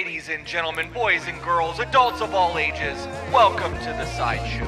Ladies and gentlemen, boys and girls, adults of all ages, welcome to the Sideshow.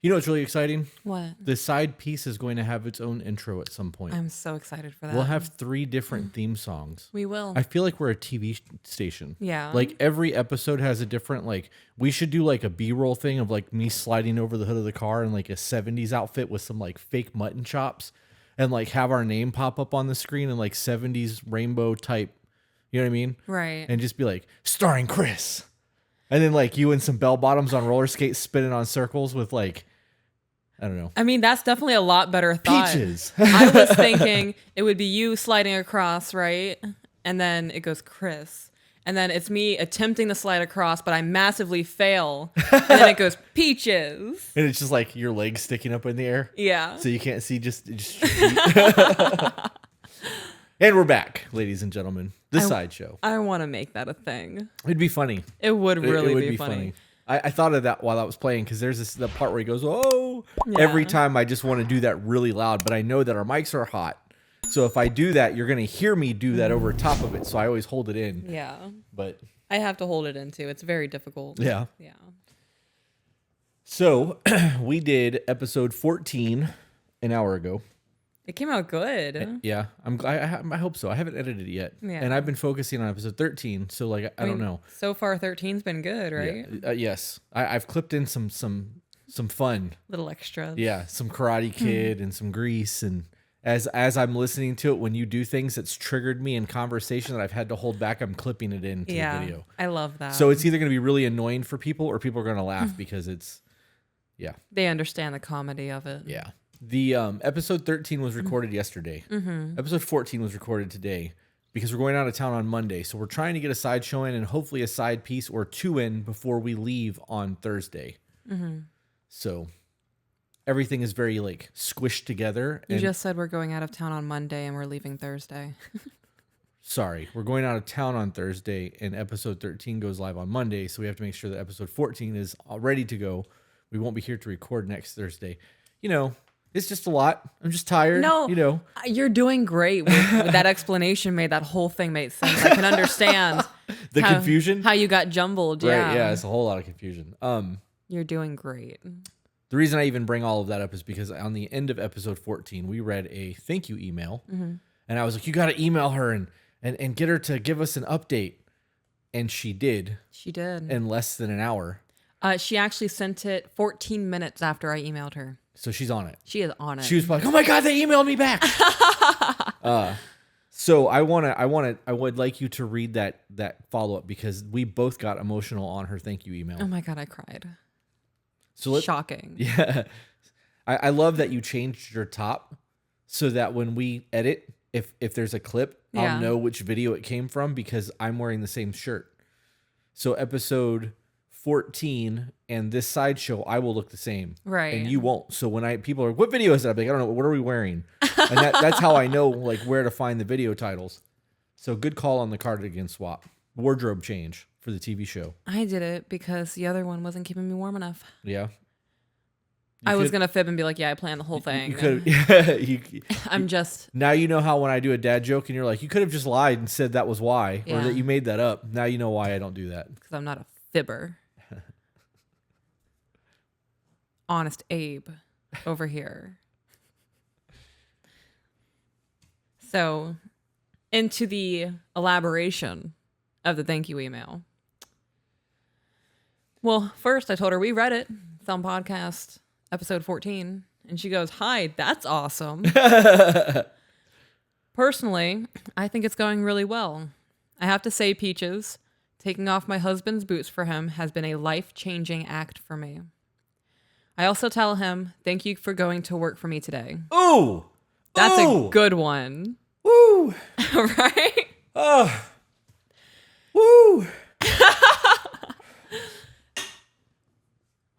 You know what's really exciting? What? The side piece is going to have its own intro at some point. I'm so excited for that. We'll have 3 different theme songs. We will. I feel like we're a TV station. Yeah. Like every episode has a different, like, we should do like a B-roll thing of like me sliding over the hood of the car in like a 70s outfit with some like fake mutton chops and like have our name pop up on the screen in like 70s rainbow type, you know what I mean? Right. And just be like, starring Chris. And then like you and some bell bottoms on roller skates spinning on circles with like, I don't know. I mean, that's definitely a lot better thought. Peaches. I was thinking it would be you sliding across, right? And then it goes Chris. And then it's me attempting to slide across, but I massively fail. And then it goes Peaches. And it's just like your legs sticking up in the air. Yeah. So you can't see just your feet. And we're back, ladies and gentlemen. The Sideshow. I want to make that a thing. It'd be funny. It would really it would be funny. I thought of that while I was playing because there's the part where he goes, oh, Yeah. every time I just want to do that really loud, but I know that our mics are hot. So if I do that, you're going to hear me do that over top of it. So I always hold it in. Yeah. But I have to hold it in too. It's very difficult. yeah. Yeah. So we did episode 14 an hour ago. It came out good. Yeah, I hope so. I haven't edited it yet, Yeah. and I've been focusing on episode 13. So like, I don't know. So far, 13's been good, right? Yeah. Yes, I've clipped in some fun. Little extras. Yeah, some Karate Kid and some Grease, and as I'm listening to it, when you do things that's triggered me in conversation that I've had to hold back, I'm clipping it into the video. I love that. So it's either going to be really annoying for people or people are going to laugh because it's, yeah. They understand the comedy of it. Yeah. The episode 13 was recorded yesterday. Mm-hmm. Episode 14 was recorded today because we're going out of town on Monday. So we're trying to get a side show in and hopefully a side piece or 2 in before we leave on Thursday. Mm-hmm. So everything is very like squished together. You just said we're going out of town on Monday and we're leaving Thursday. Sorry, we're going out of town on Thursday and episode 13 goes live on Monday. So we have to make sure that episode 14 is all ready to go. We won't be here to record next Thursday. You know, it's just a lot. I'm just tired. No, you know, you're doing great. With that explanation made that whole thing make sense. I can understand confusion, how you got jumbled. Right? Yeah, Yeah, it's a whole lot of confusion. You're doing great. The reason I even bring all of that up is because on the end of episode 14, we read a thank you email, and I was like, "You got to email her and get her to give us an update," and she did. She did in less than an hour. She actually sent it 14 minutes after I emailed her. So she's on it. She is on it. She was like, "Oh my god, they emailed me back." So I would like you to read that follow up because we both got emotional on her thank you email. Oh my god, I cried. So shocking. Yeah, I love that you changed your top so that when we edit, if there's a clip, I'll know which video it came from because I'm wearing the same shirt. So episode 14 and this sideshow, I will look the same, right? And you won't. So when people are, what video is it? I'm like, I don't know. What are we wearing? And that's how I know like where to find the video titles. So good call on the cardigan swap, wardrobe change for the TV show. I did it because the other one wasn't keeping me warm enough. Yeah. I was gonna fib and be like, "Yeah, I planned the whole thing." You could. Yeah, I'm just. Now you know how when I do a dad joke and you're like, you could have just lied and said that was why, or Yeah. that you made that up. Now you know why I don't do that. Because I'm not a fibber. Honest Abe over here. So, into the elaboration of the thank you email. Well, first I told her we read it. It's on podcast episode 14. And she goes, "Hi, that's awesome." Personally, I think it's going really well. I have to say, Peaches, taking off my husband's boots for him has been a life-changing act for me. I also tell him, "Thank you for going to work for me today." Ooh! That's a good one. Woo! Right? Oh! Woo!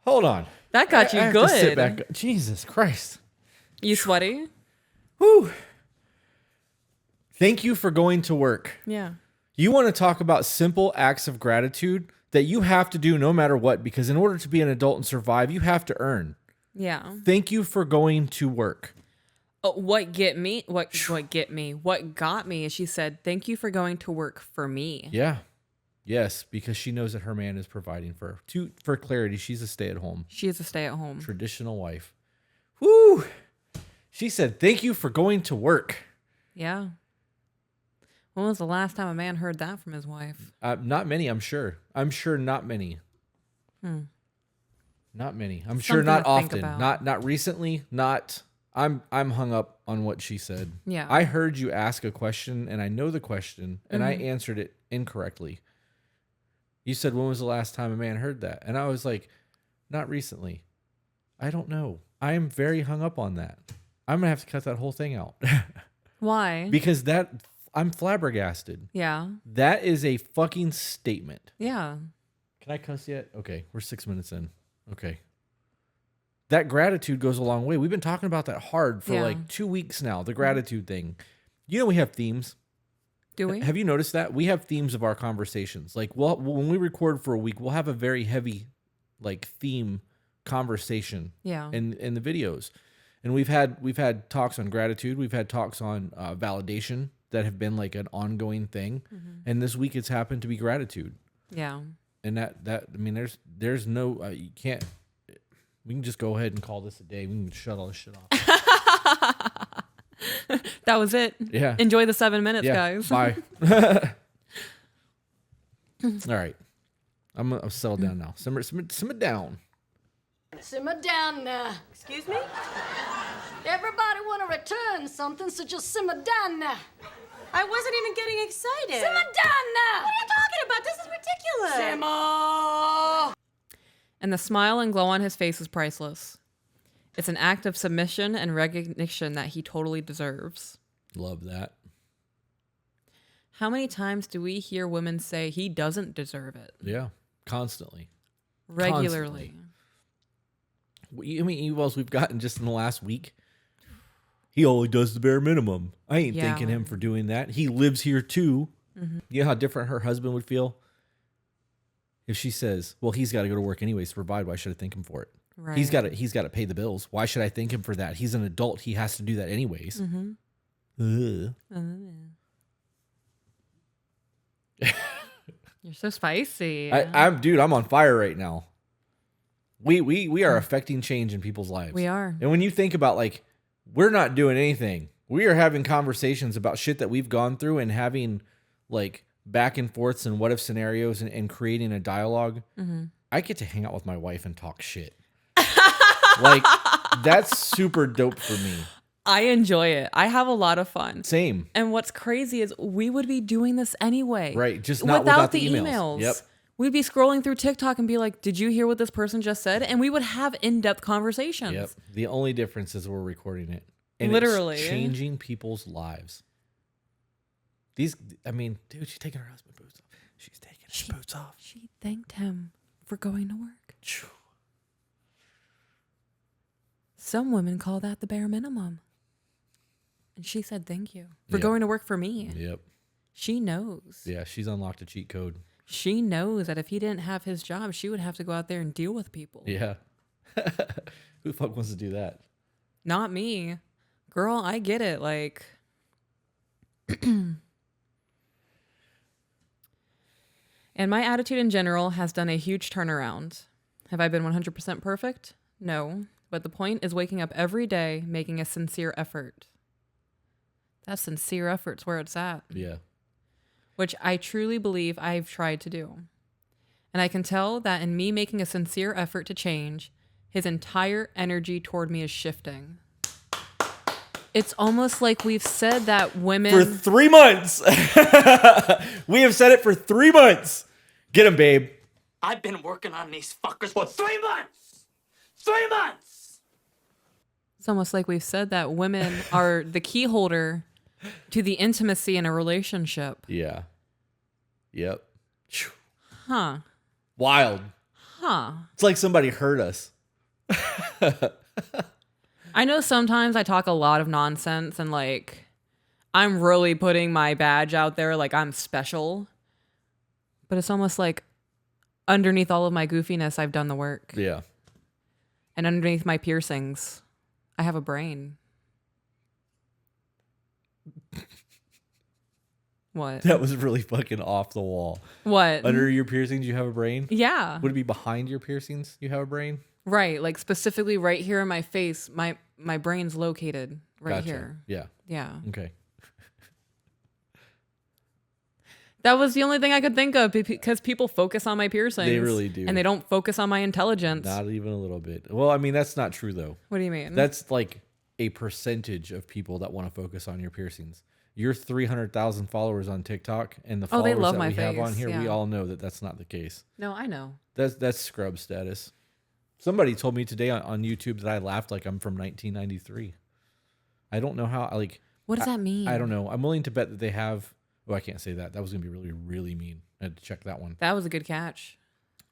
Hold on. That got you I have good. to sit back. Jesus Christ. You sweaty? Woo! Thank you for going to work. Yeah. You want to talk about simple acts of gratitude that you have to do no matter what, because in order to be an adult and survive, you have to earn. Yeah. Thank you for going to work. What got me is she said, thank you for going to work for me. Yeah. Yes, because she knows that her man is providing for her. For clarity, she's a stay-at-home. She is a stay-at-home. Traditional wife. Woo! She said, thank you for going to work. Yeah. When was the last time a man heard that from his wife? Not many, I'm sure. I'm sure not many. Not many. I'm sure Something not to think often. about. Not recently. Not. I'm hung up on what she said. Yeah. I heard you ask a question, and I know the question, and I answered it incorrectly. You said, when was the last time a man heard that? And I was like, not recently. I don't know. I am very hung up on that. I'm going to have to cut that whole thing out. Why? Because I'm flabbergasted. Yeah. That is a fucking statement. Yeah. Can I cuss yet? Okay, we're 6 minutes in. Okay. That gratitude goes a long way. We've been talking about that hard for like 2 weeks now, the gratitude thing. You know, we have themes. Do we? Have you noticed that? We have themes of our conversations. Like, when we record for a week, we'll have a very heavy, like, theme conversation in the videos. And we've had talks on gratitude. We've had talks on validation that have been like an ongoing thing. And this week it's happened to be gratitude. Yeah. And that I mean, there's no, you can't, we can just go ahead and call this a day. We can shut all this shit off. That was it. Yeah. Enjoy the 7 minutes, guys. Bye. All right. I'm gonna settle down now. Simmer down. Simmer down now. Excuse me? Everybody want to return something, so just simmer down now. I wasn't even getting excited. Simmer down now. What are you talking about? This is ridiculous. Simmer. And the smile and glow on his face is priceless. It's an act of submission and recognition that he totally deserves. Love that. How many times do we hear women say he doesn't deserve it? Yeah. Constantly. Regularly. I mean, emails we've gotten just in the last week. He only does the bare minimum. I ain't thanking him for doing that. He lives here too. You know how different her husband would feel if she says, "Well, he's got to go to work anyways to provide. Why should I thank him for it? Right. He's got to pay the bills. Why should I thank him for that? He's an adult. He has to do that anyways." Ugh. You're so spicy. I'm on fire right now. We are affecting change in people's lives. We are. And when you think about, like, we're not doing anything. We are having conversations about shit that we've gone through and having, like, back and forths and what if scenarios and creating a dialogue. I get to hang out with my wife and talk shit. Like, that's super dope for me. I enjoy it. I have a lot of fun. Same. And what's crazy is we would be doing this anyway. Right. Just not without the emails. Yep. We'd be scrolling through TikTok and be like, did you hear what this person just said? And we would have in-depth conversations. Yep. The only difference is we're recording it. And literally. It's changing people's lives. Dude, she's taking her husband's boots off. She's taking his boots off. She thanked him for going to work. Some women call that the bare minimum. And she said, thank you for going to work for me. Yep. She knows. Yeah, she's unlocked a cheat code. She knows that if he didn't have his job, she would have to go out there and deal with people. Yeah. Who the fuck wants to do that? Not me. Girl, I get it. Like, and my attitude in general has done a huge turnaround. Have I been 100% perfect? No. But the point is waking up every day, making a sincere effort. That sincere effort's where it's at. Yeah. Which I truly believe I've tried to do. And I can tell that in me making a sincere effort to change, his entire energy toward me is shifting. It's almost like we've said that women... For 3 months. We have said it for 3 months. Get him, babe. I've been working on these fuckers for 3 months. 3 months. It's almost like we've said that women are the key holder to the intimacy in a relationship. Yeah. Yep. Huh. Wild. Huh. It's like somebody hurt us. I know sometimes I talk a lot of nonsense and like I'm really putting my badge out there like I'm special. But it's almost like underneath all of my goofiness, I've done the work. Yeah. And underneath my piercings, I have a brain. What? That was really fucking off the wall. What? Under your piercings, you have a brain? Yeah. Would it be behind your piercings you have a brain? Right. Like specifically right here in my face, my brain's located right Gotcha. here. Yeah. Yeah. Okay. That was the only thing I could think of because people focus on my piercings. They really do. And they don't focus on my intelligence. Not even a little bit. Well, I mean, that's not true, though. What do you mean? That's like a percentage of people that want to focus on your piercings. Your 300,000 followers on TikTok and the followers love that my we have on face, here, we yeah. all know that that's not the case. No, I know. That's scrub status. Somebody told me today on YouTube that I laughed like I'm from 1993. I don't know how. What does that mean? I don't know. I'm willing to bet that they have. Oh, I can't say that. That was gonna be really, really mean. I had to check that one. That was a good catch.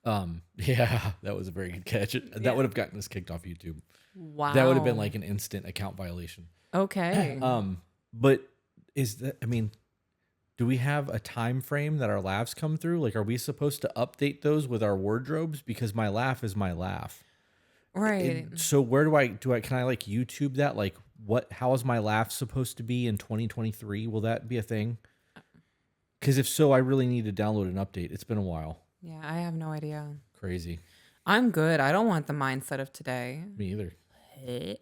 Yeah, that was a very good catch. That would have gotten us kicked off YouTube. Wow. That would have been like an instant account violation. Okay. But is that? I mean, do we have a time frame that our laughs come through? Like, are we supposed to update those with our wardrobes? Because my laugh is my laugh. Right. So where do I can I like YouTube that? Like, how is my laugh supposed to be in 2023? Will that be a thing? Because if so, I really need to download an update. It's been a while. Yeah, I have no idea. Crazy. I'm good. I don't want the mindset of today. Me either.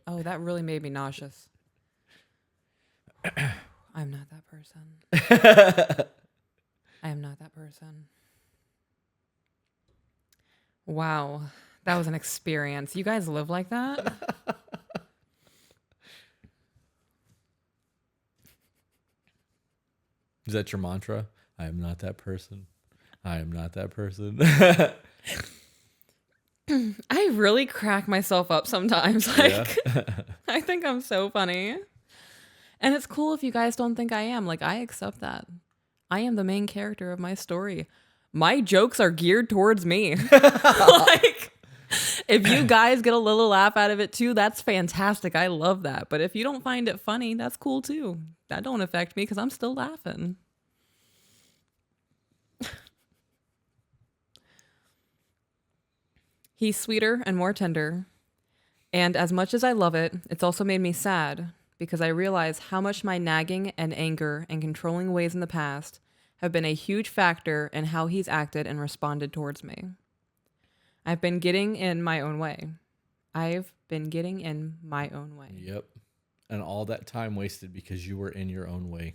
Oh, that really made me nauseous. I'm not that person. I am not that person. Wow. That was an experience. You guys live like that? Is that your mantra? I am not that person. I am not that person. I really crack myself up sometimes. Like, Yeah. I think I'm so funny. And it's cool if you guys don't think I am. Like, I accept that. I am the main character of my story. My jokes are geared towards me. Like, if you guys get a little laugh out of it too, that's fantastic. I love that. But if you don't find it funny, that's cool too. That don't affect me because I'm still laughing. He's sweeter and more tender. And as much as I love it, it's also made me sad because I realize how much my nagging and anger and controlling ways in the past have been a huge factor in how he's acted and responded towards me. I've been getting in my own way. I've been getting in my own way. Yep. And all that time wasted because you were in your own way.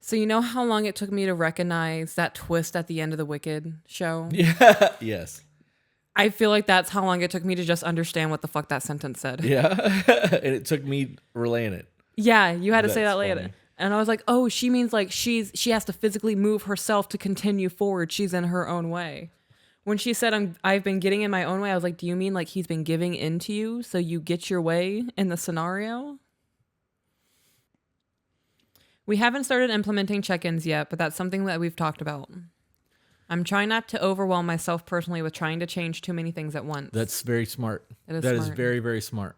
So you know how long it took me to recognize that twist at the end of the Wicked show? Yeah. Yes. I feel like that's how long it took me to just understand what the fuck that sentence said. Yeah. And it took me relaying it. Yeah, you had to say That's that later. funny. And I was like, oh, she means like she has to physically move herself to continue forward. She's in her own way. When she said I've been getting in my own way, I was like, do you mean like he's been giving in to you so you get your way in the scenario? We haven't started implementing check-ins yet, but that's something that we've talked about. I'm trying not to overwhelm myself personally with trying to change too many things at once. That's very smart. That That is smart. very, very smart.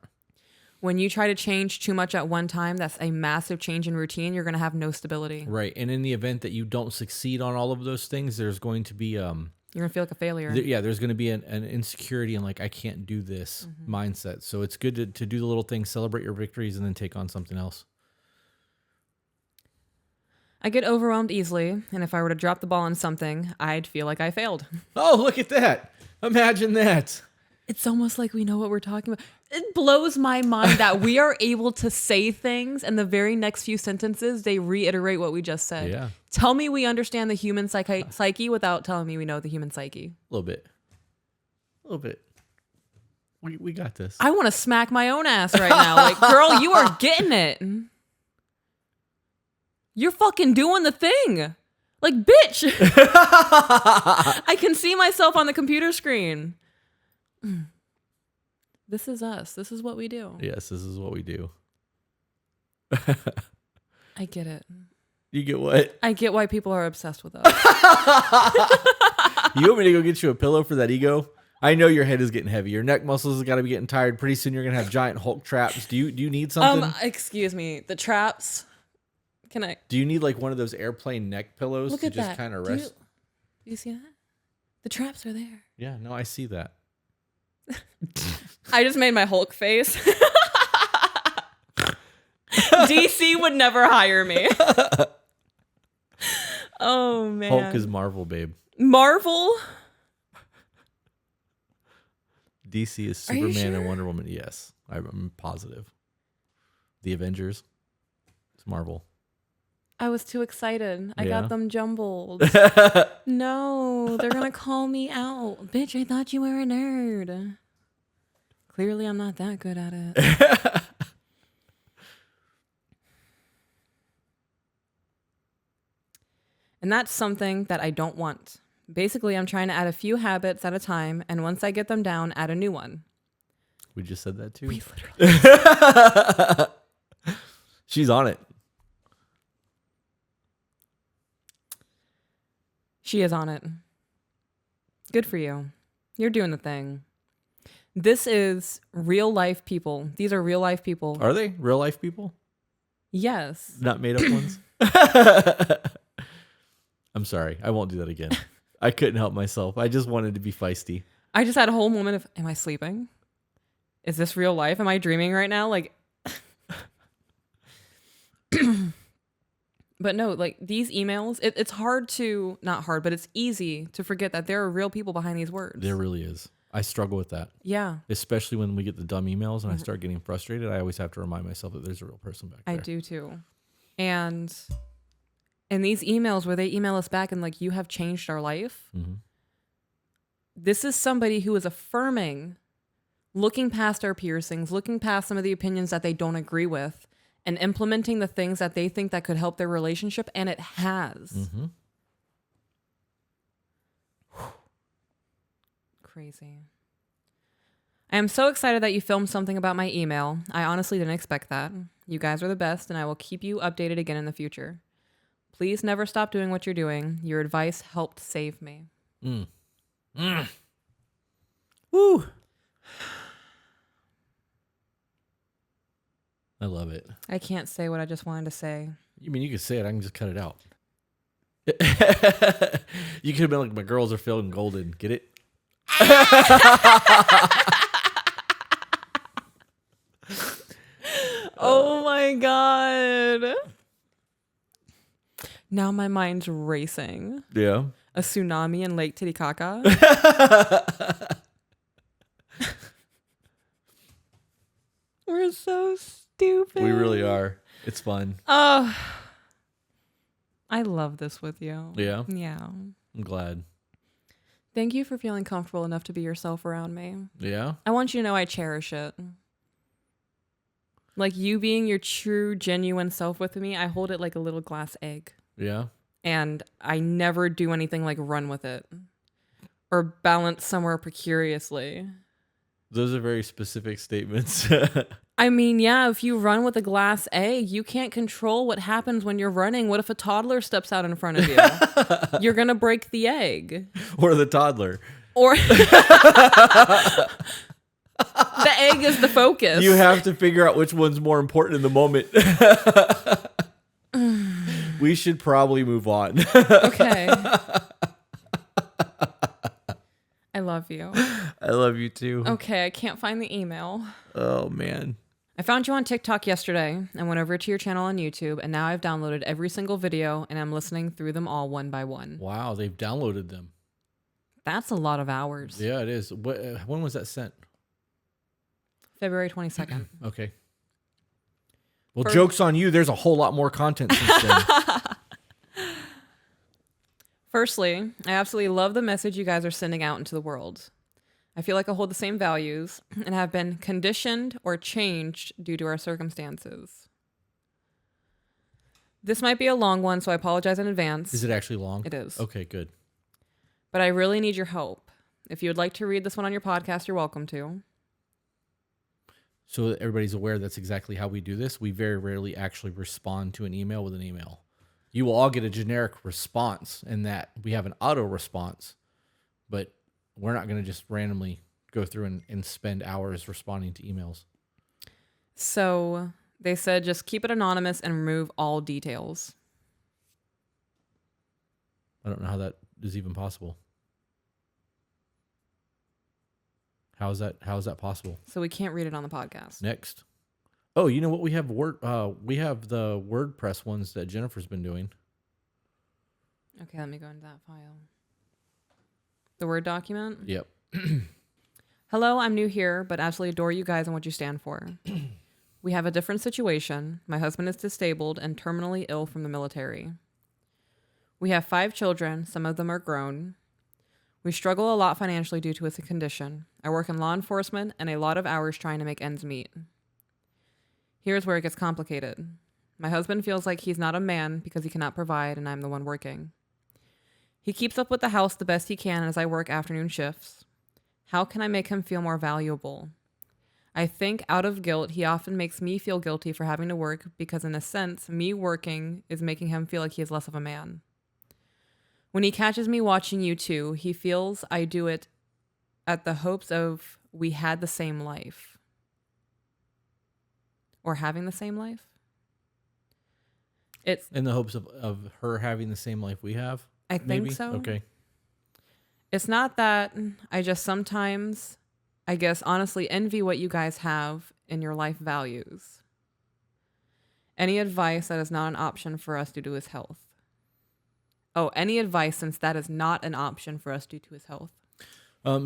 When you try to change too much at one time, that's a massive change in routine. You're going to have no stability. Right. And in the event that you don't succeed on all of those things, there's going to be You're going to feel like a failure. there's going to be an insecurity and like I can't do this mindset. So it's good to do the little things, celebrate your victories, and then take on something else. I get overwhelmed easily, and if I were to drop the ball on something, I'd feel like I failed. Oh, look at that. Imagine that. It's almost like we know what we're talking about. It blows my mind that we are able to say things, and the very next few sentences, they reiterate what we just said. Yeah. Tell me we understand the human psyche without telling me we know the human psyche. A little bit. A little bit. We got this. I want to smack my own ass right now. Like, girl, you are getting it. You're fucking doing the thing. Like, bitch. I can see myself on the computer screen. This is us. This is what we do. Yes, this is what we do. I get it. You get what? I get why people are obsessed with us. You want me to go get you a pillow for that ego? I know your head is getting heavy. Your neck muscles have got to be getting tired. Pretty soon you're going to have giant Hulk traps. Do you need something? Excuse me. The traps. Can I? Do you need like one of those airplane neck pillows Look to at just that. kind of Do you- rest? Do you see that? The traps are there. Yeah, no, I see that. I just made my Hulk face. DC would never hire me. Oh, man. Hulk is Marvel, babe. Marvel? DC is Are you Superman and sure? Wonder Woman. Yes, I'm positive. The Avengers. It's Marvel. I was too excited. I Yeah. got them jumbled. No, they're going to call me out. Bitch, I thought you were a nerd. Clearly, I'm not that good at it. And that's something that I don't want. Basically, I'm trying to add a few habits at a time, and once I get them down, add a new one. We just said that too. We literally. She's on it. She is on it. Good for you. You're doing the thing. This is real life people. These are real life people. Are they real life people? Yes. Not made up ones? I'm sorry. I won't do that again. I couldn't help myself. I just wanted to be feisty. I just had a whole moment of, am I sleeping? Is this real life? Am I dreaming right now? Like, but no, like these emails, it's hard to, not hard, but it's easy to forget that there are real people behind these words. There really is. I struggle with that. Yeah, Especially when we get the dumb emails and I start getting frustrated. I always have to remind myself that there's a real person back there. I do too. And in these emails where they email us back and like, you have changed our life. Mm-hmm. This is somebody who is affirming, looking past our piercings, looking past some of the opinions that they don't agree with, and implementing the things that they think that could help their relationship, and it has. Mm-hmm. Crazy. I am so excited that you filmed something about my email. I honestly didn't expect that. You guys are the best, and I will keep you updated again in the future. Please never stop doing what you're doing. Your advice helped save me. Woo! I love it. I can't say what I just wanted to say. You mean you could say it? I can just cut it out. You could have been like, my girls are feeling golden. Get it? Oh my God. Now my mind's racing. Yeah. A tsunami in Lake Titicaca. We're so stupid. We really are. It's fun. Oh, I love this with you. Yeah. Yeah. I'm glad. Thank you for feeling comfortable enough to be yourself around me. Yeah. I want you to know I cherish it. Like you being your true, genuine self with me, I hold it like a little glass egg. Yeah. And I never do anything like run with it or balance somewhere precariously. Those are very specific statements. I mean, yeah, if you run with a glass egg, you can't control what happens when you're running. What if a toddler steps out in front of you? You're going to break the egg. Or the toddler. Or the egg is the focus. You have to figure out which one's more important in the moment. We should probably move on. Okay. I love you. I love you too. Okay, I can't find the email. Oh, man. I found you on TikTok yesterday and went over to your channel on YouTube, and now I've downloaded every single video and I'm listening through them all one by one. Wow, they've downloaded them. That's a lot of hours. Yeah, it is. When was that sent? February 22nd. Okay. Well, For- joke's on you. There's a whole lot more content since then. Firstly, I absolutely love the message you guys are sending out into the world. I feel like I hold the same values and have been conditioned or changed due to our circumstances. This might be a long one, so I apologize in advance. Is it actually long? It is. Okay, good. But I really need your help. If you would like to read this one on your podcast, you're welcome to. So that everybody's aware that's exactly how we do this. We very rarely actually respond to an email with an email. You will all get a generic response in that we have an auto response, but we're not going to just randomly go through and spend hours responding to emails. So they said just keep it anonymous and remove all details. I don't know how that is even possible? How is that possible? So we can't read it on the podcast. Next. Oh, you know what? We have we have the WordPress ones that Jennifer's been doing. Okay, let me go into that file. The Word document? Yep. Hello, I'm new here, but absolutely adore you guys and what you stand for. We have a different situation. My husband is disabled and terminally ill from the military. We have 5 children. Some of them are grown. We struggle a lot financially due to his condition. I work in law enforcement and a lot of hours trying to make ends meet. Here's where it gets complicated. My husband feels like he's not a man because he cannot provide and I'm the one working. He keeps up with the house the best he can as I work afternoon shifts. How can I make him feel more valuable? I think out of guilt, he often makes me feel guilty for having to work because in a sense, me working is making him feel like he is less of a man. When he catches me watching you two, he feels I do it at the hopes of we had the same life. Or having the same life. It's In the hopes of her having the same life we have? I think maybe? so. Okay. It's not that I just sometimes, I guess, honestly envy what you guys have in your life values. Any advice that is not an option for us due to his health? Oh, any advice since that is not an option for us due to his health?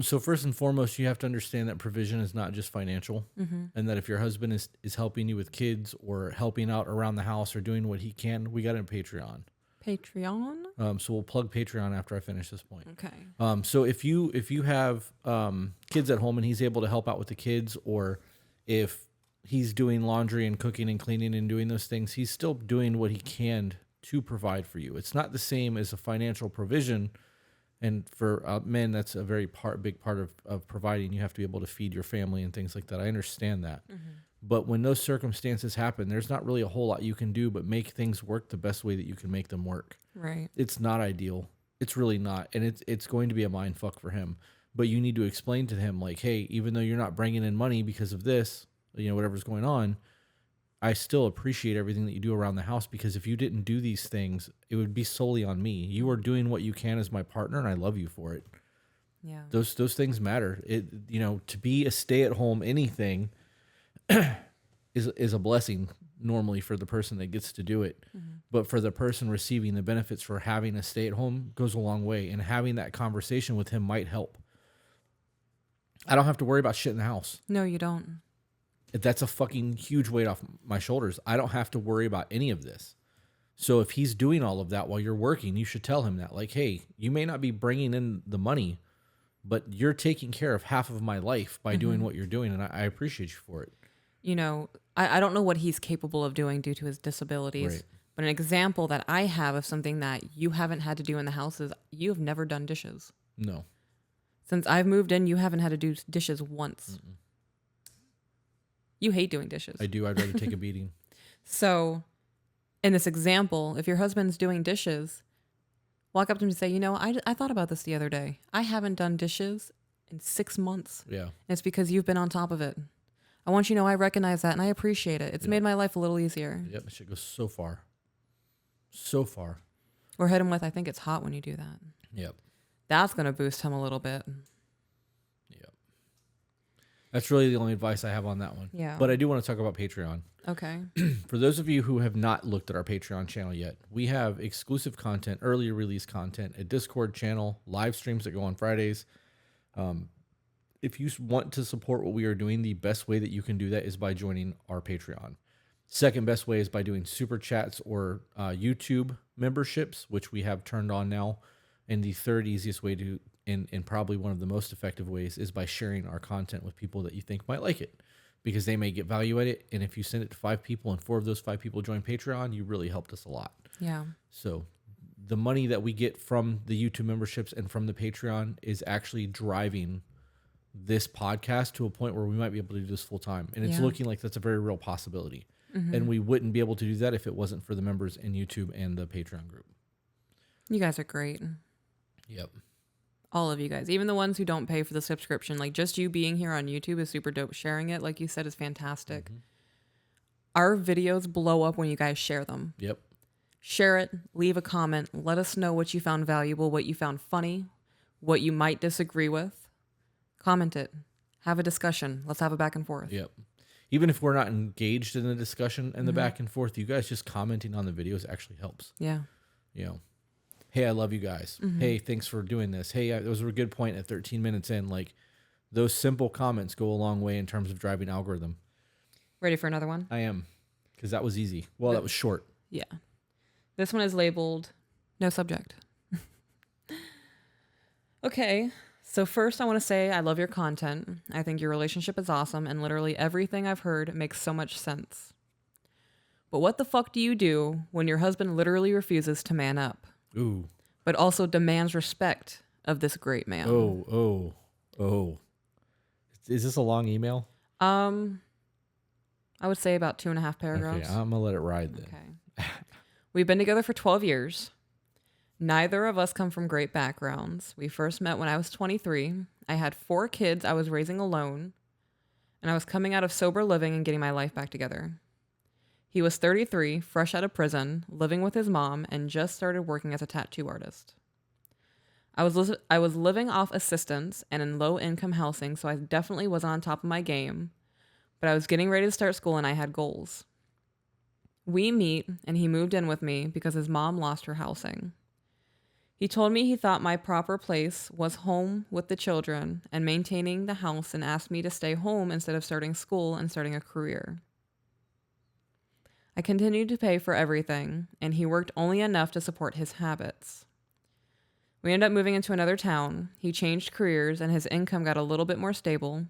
So first and foremost, you have to understand that provision is not just financial, and that if your husband is helping you with kids or helping out around the house or doing what he can, we got a Patreon. Patreon? So we'll plug Patreon after I finish this point. Okay. So if you have kids at home and he's able to help out with the kids, or if he's doing laundry and cooking and cleaning and doing those things, he's still doing what he can to provide for you. It's not the same as a financial provision. And for men, that's a very big part of providing. You have to be able to feed your family and things like that. I understand that. But when those circumstances happen, there's not really a whole lot you can do but make things work the best way that you can make them work. Right. It's not ideal. It's really not. And it's going to be a mind fuck for him. But you need to explain to him, like, hey, even though you're not bringing in money because of this, whatever's going on, I still appreciate everything that you do around the house, because if you didn't do these things, it would be solely on me. You are doing what you can as my partner, and I love you for it. Yeah. Those things matter. To be a stay-at-home anything is a blessing normally for the person that gets to do it. But for the person receiving the benefits for having a stay-at-home goes a long way, and having that conversation with him might help. I don't have to worry about shit in the house. No, you don't. That's a fucking huge weight off my shoulders. I don't have to worry about any of this. So if he's doing all of that while you're working, you should tell him that, like, hey, you may not be bringing in the money, but you're taking care of half of my life by doing what you're doing, and I appreciate you for it. I don't know what he's capable of doing due to his disabilities, Right. but an example that I have of something that you haven't had to do in the house is you have never done dishes. No. Since I've moved in, you haven't had to do dishes once. You hate doing dishes. I do. I'd rather take a beating. So in this example, if your husband's doing dishes, walk up to him and say, I thought about this the other day. I haven't done dishes in 6 months. Yeah. And it's because you've been on top of it. I want you to know I recognize that and I appreciate it. It's made my life a little easier. Yep. That shit goes so far. So far. Or hit him with, I think it's hot when you do that. Yep. That's going to boost him a little bit. Yep. That's really the only advice I have on that one. Yeah. But I do want to talk about Patreon. Okay. For those of you who have not looked at our Patreon channel yet, we have exclusive content, earlier release content, a Discord channel, live streams that go on Fridays. If you want to support what we are doing, the best way that you can do that is by joining our Patreon. Second best way is by doing super chats or YouTube memberships, which we have turned on now. And the third easiest way to, and probably one of the most effective ways, is by sharing our content with people that you think might like it, because they may get value at it. And if you send it to 5 people and 4 of those 5 people join Patreon, you really helped us a lot. Yeah. So the money that we get from the YouTube memberships and from the Patreon is actually driving this podcast to a point where we might be able to do this full time. And it's looking like that's a very real possibility. And we wouldn't be able to do that if it wasn't for the members in YouTube and the Patreon group. You guys are great. Yep. All of you guys, even the ones who don't pay for the subscription, like just you being here on YouTube is super dope. Sharing it, like you said, is fantastic. Our videos blow up when you guys share them. Yep. Share it, leave a comment, let us know what you found valuable, what you found funny, what you might disagree with. Comment it. Have a discussion. Let's have a back and forth. Yep. Even if we're not engaged in the discussion and the back and forth, you guys just commenting on the videos actually helps. Yeah. You know, hey, I love you guys. Hey, thanks for doing this. Hey, that was a good point at 13 minutes in. Like, those simple comments go a long way in terms of driving algorithm. Ready for another one? I am, because that was easy. Well, that was short. Yeah. This one is labeled no subject. Okay. So first I want to say I love your content. I think your relationship is awesome and literally everything I've heard makes so much sense. But what the fuck do you do when your husband literally refuses to man up, Ooh. but also demands respect of this great man? Oh. Is this a long email? I would say about 2.5 paragraphs. Okay, I'm going to let it ride then. Okay. We've been together for 12 years. Neither of us come from great backgrounds. We first met when I was 23. I had 4 kids I was raising alone, and I was coming out of sober living and getting my life back together. He was 33, fresh out of prison, living with his mom, and just started working as a tattoo artist. I was living off assistance and in low-income housing, so I definitely wasn't on top of my game, but I was getting ready to start school and I had goals. We meet, and he moved in with me because his mom lost her housing. He told me he thought my proper place was home with the children and maintaining the house and asked me to stay home instead of starting school and starting a career. I continued to pay for everything, and he worked only enough to support his habits. We ended up moving into another town. He changed careers, and his income got a little bit more stable,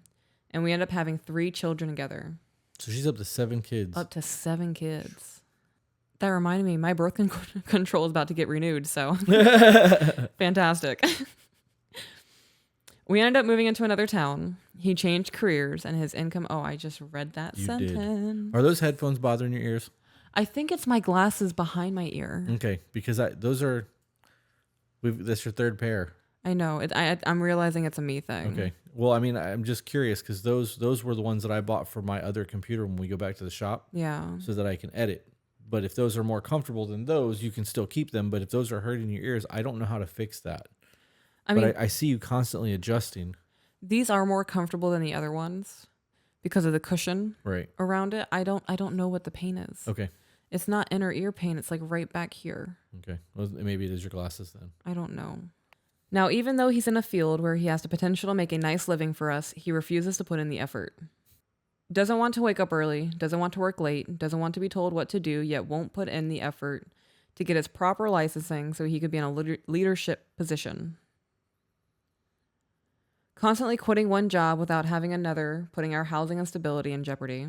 and we ended up having 3 children together. So she's up to 7 kids. Up to 7 kids. That reminded me, my birth control is about to get renewed, so fantastic. We ended up moving into another town. He changed careers and his income. Oh, I just read that sentence. Are those headphones bothering your ears? I think it's my glasses behind my ear. Okay, because those are, that's your 3rd pair. I know. I'm realizing it's a me thing. Okay. Well, I mean, I'm just curious because those were the ones that I bought for my other computer when we go back to the shop. Yeah. So that I can edit. But if those are more comfortable than those, you can still keep them. But if those are hurting your ears, I don't know how to fix that. I see you constantly adjusting. These are more comfortable than the other ones because of the cushion around it. I don't know what the pain is. Okay. It's not inner ear pain. It's like right back here. Okay. Well, maybe it is your glasses then. I don't know. Now, even though he's in a field where he has the potential to make a nice living for us, he refuses to put in the effort. Doesn't want to wake up early, doesn't want to work late, doesn't want to be told what to do, yet won't put in the effort to get his proper licensing so he could be in a leadership position. Constantly quitting one job without having another, putting our housing and stability in jeopardy.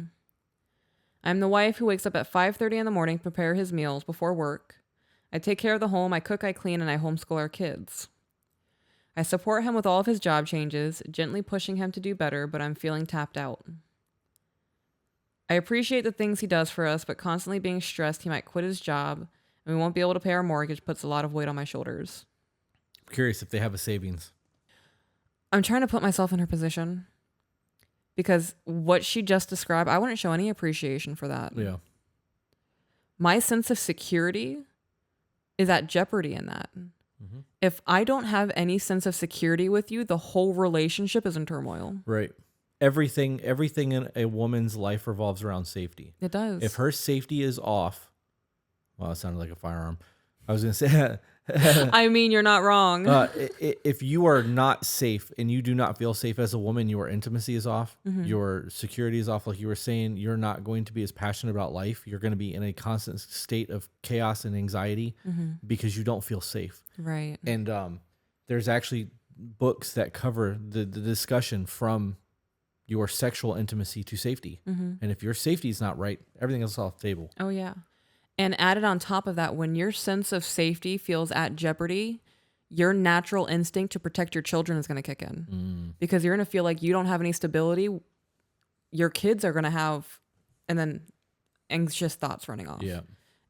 I'm the wife who wakes up at 5:30 in the morning to prepare his meals before work. I take care of the home, I cook, I clean, and I homeschool our kids. I support him with all of his job changes, gently pushing him to do better, but I'm feeling tapped out. I appreciate the things he does for us, but constantly being stressed he might quit his job and we won't be able to pay our mortgage puts a lot of weight on my shoulders. I'm curious if they have a savings. I'm trying to put myself in her position because what she just described, I wouldn't show any appreciation for that. Yeah. My sense of security is at jeopardy in that. Mm-hmm. If I don't have any sense of security with you, the whole relationship is in turmoil. Right. Everything in a woman's life revolves around safety. It does. If her safety is off, well, it sounded like a firearm. I was going to say, I mean, you're not wrong. if you are not safe and you do not feel safe as a woman, your intimacy is off, your security is off. Like you were saying, you're not going to be as passionate about life. You're going to be in a constant state of chaos and anxiety because you don't feel safe. Right. And there's actually books that cover the discussion from your sexual intimacy to safety. And if your safety is not right, everything else is off the table. Oh, yeah. And added on top of that, when your sense of safety feels at jeopardy, your natural instinct to protect your children is going to kick in because you're going to feel like you don't have any stability. Your kids are going to have, and then anxious thoughts running off. Yeah.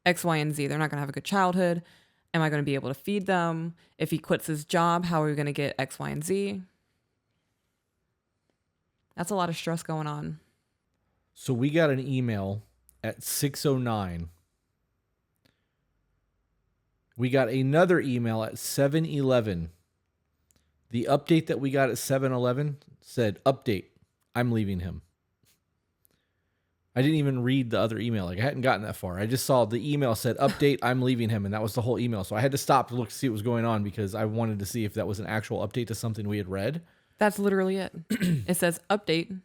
X, Y, and Z. They're not going to have a good childhood. Am I going to be able to feed them? If he quits his job, how are we going to get X, Y, and Z? That's a lot of stress going on. So we got an email at 6:09 We got another email at 7:11. The update that we got at 7:11 said, "Update, I'm leaving him." I didn't even read the other email. Like, I hadn't gotten that far. I just saw the email said, "Update, I'm leaving him." And that was the whole email. So I had to stop to look to see what was going on because I wanted to see if that was an actual update to something we had read. That's literally it. It says, "Update,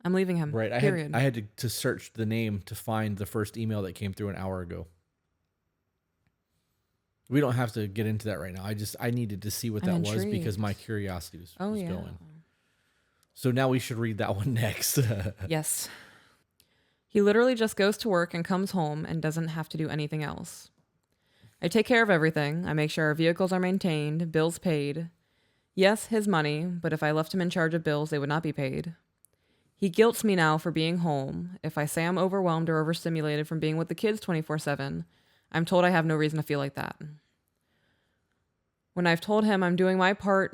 I'm leaving him." Right. Period. I had to search the name to find the first email that came through an hour ago. We don't have to get into that right now. I needed to see what I'm that was because intrigued. my curiosity was yeah. going. So now we should read that one next. Yes. He literally just goes to work and comes home and doesn't have to do anything else. I take care of everything. I make sure our vehicles are maintained, bills paid. Yes, his money, but if I left him in charge of bills, they would not be paid. He guilts me now for being home. If I say I'm overwhelmed or overstimulated from being with the kids 24/7, I'm told I have no reason to feel like that. When I've told him I'm doing my part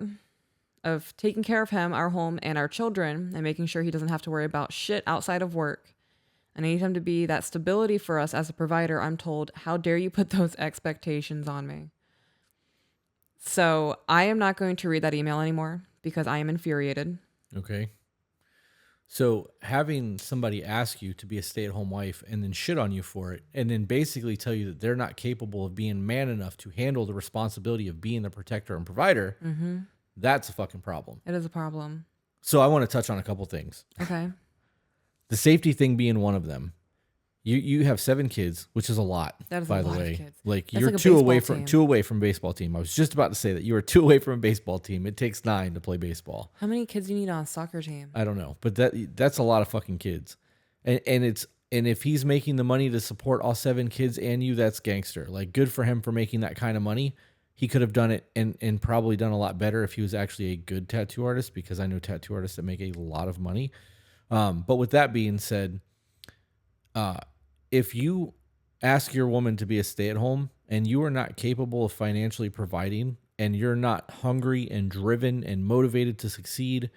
of taking care of him, our home, and our children, and making sure he doesn't have to worry about shit outside of work, and I need him to be that stability for us as a provider, I'm told, how dare you put those expectations on me? So I am not going to read that email anymore because I am infuriated. Okay. So having somebody ask you to be a stay-at-home wife and then shit on you for it and then basically tell you that they're not capable of being man enough to handle the responsibility of being the protector and provider, that's a fucking problem. It is a problem. So I want to touch on a couple things. Okay. The safety thing being one of them. You have 7 kids, which is a lot. That is by a the lot of way. kids. Like That's you're like a 2 away baseball from team. 2 away from baseball team. I was just about to say that you are 2 away from a baseball team. It takes 9 to play baseball. How many kids do you need on a soccer team? I don't know, but that's a lot of fucking kids. And if he's making the money to support all 7 kids and you, that's gangster. Like, good for him for making that kind of money. He could have done it and probably done a lot better if he was actually a good tattoo artist, because I know tattoo artists that make a lot of money. But with that being said, if you ask your woman to be a stay-at-home and you are not capable of financially providing and you're not hungry and driven and motivated to succeed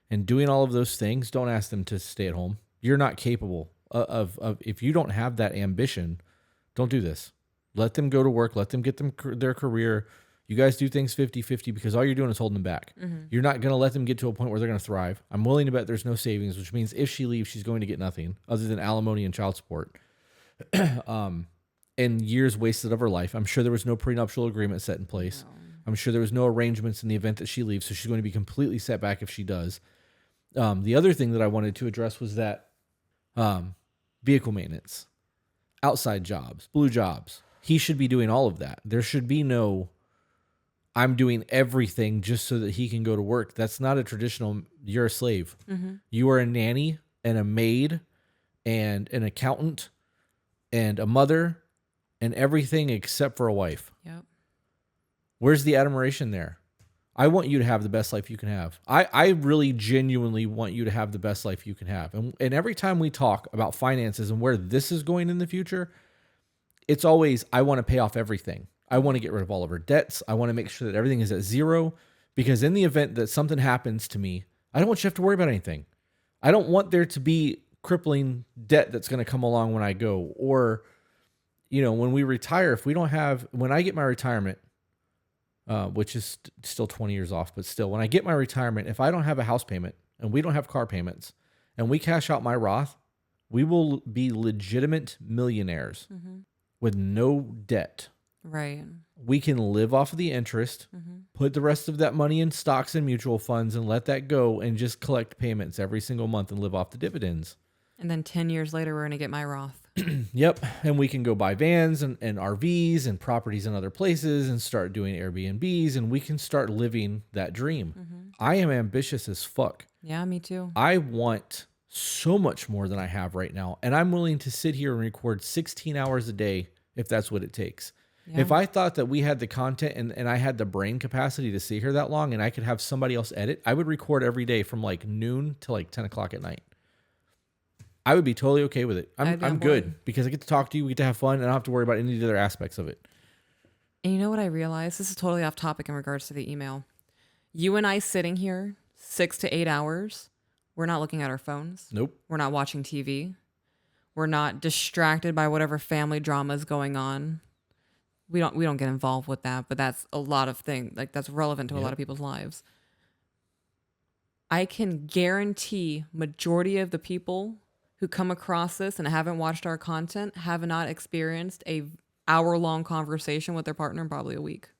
and doing all of those things, don't ask them to stay at home. You're not capable of if you don't have that ambition, don't do this. Let them go to work. Let them get their career. You guys do things 50-50 because all you're doing is holding them back. You're not going to let them get to a point where they're going to thrive. I'm willing to bet there's no savings, which means if she leaves, she's going to get nothing other than alimony and child support. And years wasted of her life. I'm sure there was no prenuptial agreement set in place. No. I'm sure there was no arrangements in the event that she leaves, so she's going to be completely set back if she does. The other thing that I wanted to address was that vehicle maintenance, outside jobs, blue jobs. He should be doing all of that. There should be no, I'm doing everything just so that he can go to work. That's not a traditional, you're a slave. You are a nanny and a maid and an accountant and a mother and everything except for a wife. Yep. Where's the admiration there? I want you to have the best life you can have. I really genuinely want you to have the best life you can have. And every time we talk about finances and where this is going in the future, it's always, I want to pay off everything. I want to get rid of all of our debts. I want to make sure that everything is at zero, because in the event that something happens to me, I don't want you to have to worry about anything. I don't want there to be crippling debt that's going to come along when I go, or, you know, when we retire, if we don't have, when I get my retirement, which is still 20 years off, but still, when I get my retirement, if I don't have a house payment and we don't have car payments and we cash out my Roth, we will be legitimate millionaires with no debt. Right. We can live off of the interest, put the rest of that money in stocks and mutual funds and let that go and just collect payments every single month and live off the dividends. And then 10 years later, we're going to get my Roth. Yep. And we can go buy vans and RVs and properties in other places and start doing Airbnbs, and we can start living that dream. I am ambitious as fuck. Yeah, me too. I want so much more than I have right now. And I'm willing to sit here and record 16 hours a day if that's what it takes. Yeah. If I thought that we had the content and I had the brain capacity to sit here that long and I could have somebody else edit, I would record every day from like noon to like 10 o'clock at night. I would be totally okay with it. I'm good because I get to talk to you, we get to have fun, and I don't have to worry about any of the other aspects of it. And you know what I realized? This is totally off topic in regards to the email. You and I sitting here 6 to 8 hours, we're not looking at our phones. Nope. We're not watching TV. We're not distracted by whatever family drama is going on. we don't get involved with that, but that's a lot of things. Like that's relevant to a lot Yep. of people's lives. I can guarantee majority of the people who come across this and haven't watched our content have not experienced a hour-long conversation with their partner in probably a week.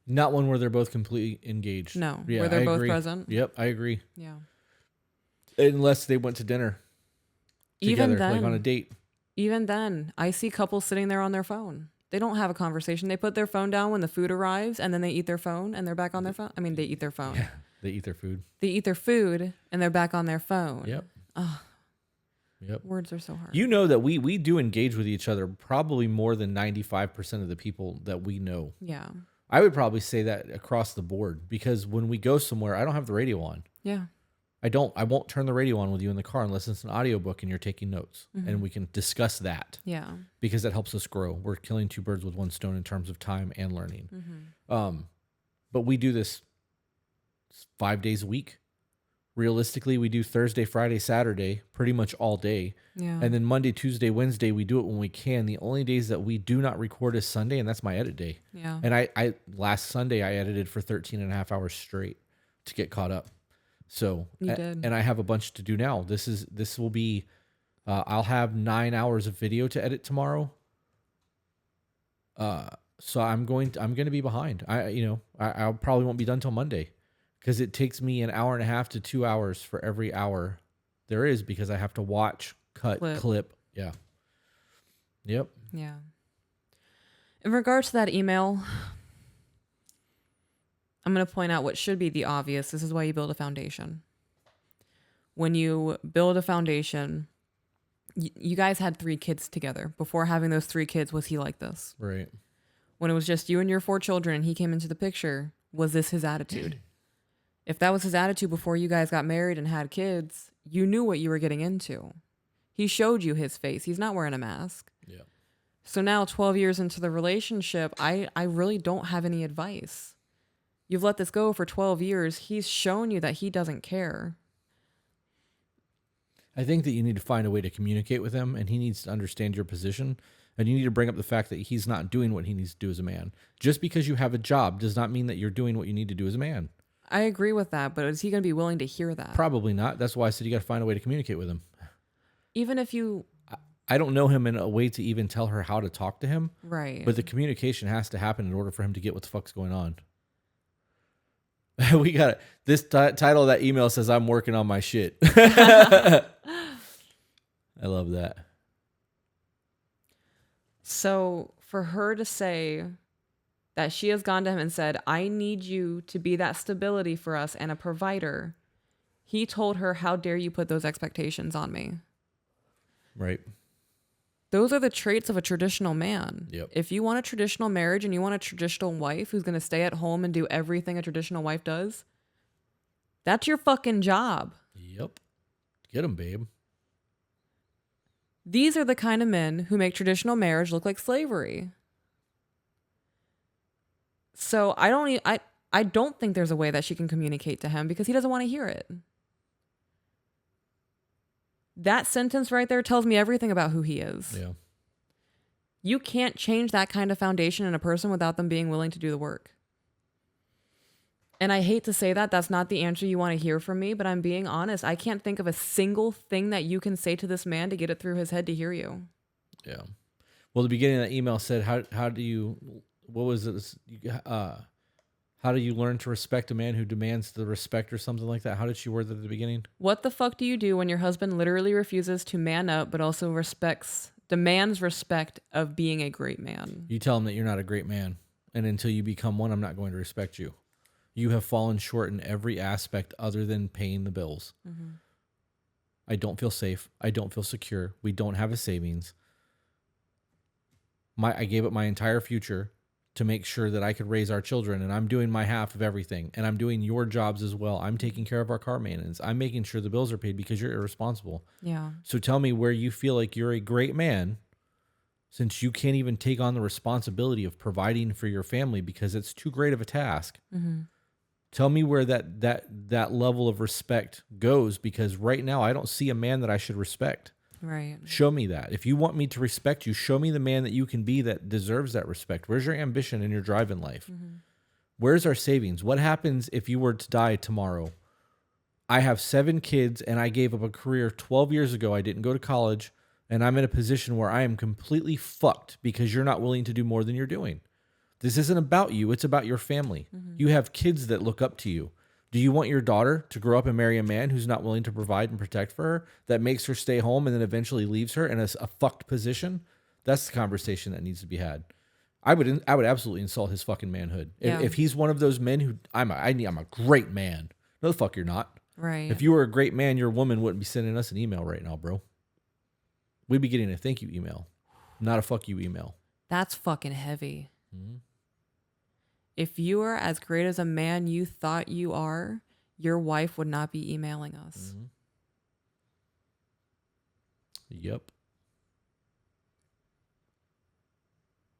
Not one where they're both completely engaged. No, Yeah, where they're I both agree. present. Yep, I agree. Yeah. Unless they went to dinner Even together, then, like on a date. even then, I see couples sitting there on their phone. They don't have a conversation. They put their phone down when the food arrives, and then they eat their phone, and they're back on their phone. I mean, they eat their phone. Yeah, they eat their food. They eat their food, and they're back on their phone. Yep. Yep. Words are so hard. You know that we do engage with each other probably more than 95% of the people that we know. Yeah. I would probably say that across the board because when we go somewhere, I don't have the radio on. Yeah. I won't turn the radio on with you in the car unless it's an audiobook and you're taking notes and we can discuss that Yeah. because that helps us grow. We're killing two birds with one stone in terms of time and learning. But we do this 5 days a week. Realistically, we do Thursday, Friday, Saturday, pretty much all day. Yeah. And then Monday, Tuesday, Wednesday, we do it when we can. The only days that we do not record is Sunday, and that's my edit day. Yeah. And I last Sunday, I edited for 13 and a half hours straight to get caught up. So, You did. and I have a bunch to do now. This will be, I'll have 9 hours of video to edit tomorrow. So I'm going to be behind. I probably won't be done till Monday because it takes me an hour and a half to 2 hours for every hour there is because I have to watch, cut, clip. Yeah. Yep. Yeah. In regards to that email, I'm going to point out what should be the obvious. This is why you build a foundation. When you build a foundation, you guys had 3 kids together. Before having those 3 kids, was he like this? Right. When it was just you and your 4 children and he came into the picture, was this his attitude? If that was his attitude before you guys got married and had kids, you knew what you were getting into. He showed you his face. He's not wearing a mask. Yeah. So now 12 years into the relationship, I really don't have any advice. You've let this go for 12 years. He's shown you that he doesn't care. I think that you need to find a way to communicate with him and he needs to understand your position. And you need to bring up the fact that he's not doing what he needs to do as a man. Just because you have a job does not mean that you're doing what you need to do as a man. I agree with that, but is he going to be willing to hear that? Probably not. That's why I said you got to find a way to communicate with him. Even if you... I don't know him in a way to even tell her how to talk to him. Right. But the communication has to happen in order for him to get what the fuck's going on. We got it. This title of that email says, "I'm working on my shit." I love that. So for her to say that she has gone to him and said, "I need you to be that stability for us and a provider," he told her, "How dare you put those expectations on me?" Right. Those are the traits of a traditional man. Yep. If you want a traditional marriage and you want a traditional wife who's going to stay at home and do everything a traditional wife does, that's your fucking job. Yep. Get him, babe. These are the kind of men who make traditional marriage look like slavery. So I don't think there's a way that she can communicate to him because he doesn't want to hear it. That sentence right there tells me everything about who he is. Yeah. You can't change that kind of foundation in a person without them being willing to do the work. And I hate to say that, that's not the answer you want to hear from me, but I'm being honest. I can't think of a single thing that you can say to this man to get it through his head to hear you. Yeah. Well, the beginning of that email said, how do you, what was it? How do you learn to respect a man who demands the respect or something like that? How did she word that at the beginning? What the fuck do you do when your husband literally refuses to man up, but also demands respect of being a great man? You tell him that you're not a great man. And until you become one, I'm not going to respect you. You have fallen short in every aspect other than paying the bills. Mm-hmm. I don't feel safe. I don't feel secure. We don't have a savings. I gave up my entire future to make sure that I could raise our children, and I'm doing my half of everything, and I'm doing your jobs as well. I'm taking care of our car maintenance. I'm making sure the bills are paid because you're irresponsible. Yeah. So tell me where you feel like you're a great man since you can't even take on the responsibility of providing for your family because it's too great of a task. Mm-hmm. Tell me where that level of respect goes because right now I don't see a man that I should respect. Right. Show me that. If you want me to respect you, show me the man that you can be that deserves that respect. Where's your ambition and your drive in life? Where's our savings? What happens if you were to die tomorrow? I have 7 kids and I gave up a career 12 years ago. I didn't go to college and I'm in a position where I am completely fucked because you're not willing to do more than you're doing. This isn't about you. It's about your family. You have kids that look up to you. Do you want your daughter to grow up and marry a man who's not willing to provide and protect for her, that makes her stay home and then eventually leaves her in a fucked position? That's the conversation that needs to be had. I would absolutely insult his fucking manhood. Yeah. If he's one of those men who I'm a great man. No, the fuck you're not. Right. If you were a great man, your woman wouldn't be sending us an email right now, bro. We'd be getting a thank you email, not a fuck you email. That's fucking heavy. If you are as great as a man you thought you are, your wife would not be emailing us. Yep.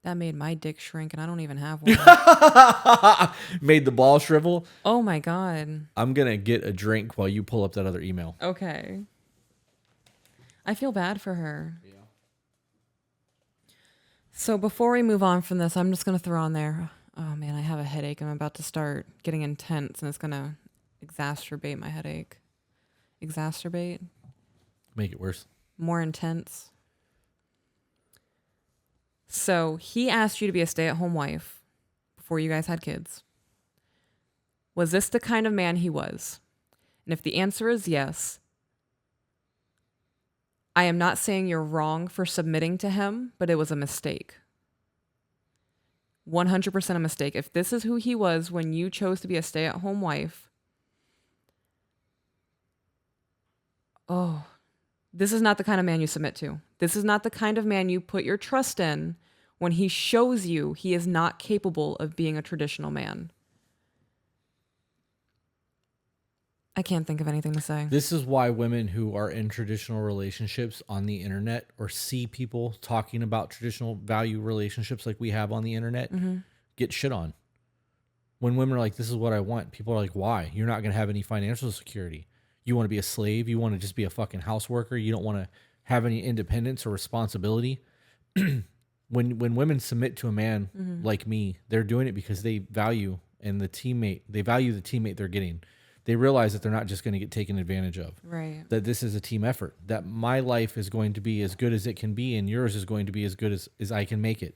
That made my dick shrink and I don't even have one. Made the ball shrivel. Oh my God. I'm going to get a drink while you pull up that other email. Okay. I feel bad for her. Yeah. So before we move on from this, I'm just going to throw on there. Oh man, I have a headache. I'm about to start getting intense and it's going to exacerbate my headache. Exacerbate? Make it worse. More intense. So he asked you to be a stay-at-home wife before you guys had kids. Was this the kind of man he was? And if the answer is yes, I am not saying you're wrong for submitting to him, but it was a mistake. 100% a mistake. If this is who he was when you chose to be a stay-at-home wife, this is not the kind of man you submit to. This is not the kind of man you put your trust in when he shows you he is not capable of being a traditional man. I can't think of anything to say. This is why women who are in traditional relationships on the internet or see people talking about traditional value relationships like we have on the internet get shit on. When women are like, this is what I want, people are like, why? You're not going to have any financial security. You want to be a slave. You want to just be a fucking house worker. You don't want to have any independence or responsibility. When women submit to a man like me, they're doing it because they value the teammate they're getting. They realize that they're not just going to get taken advantage of. Right. That this is a team effort. That my life is going to be as good as it can be and yours is going to be as good as I can make it.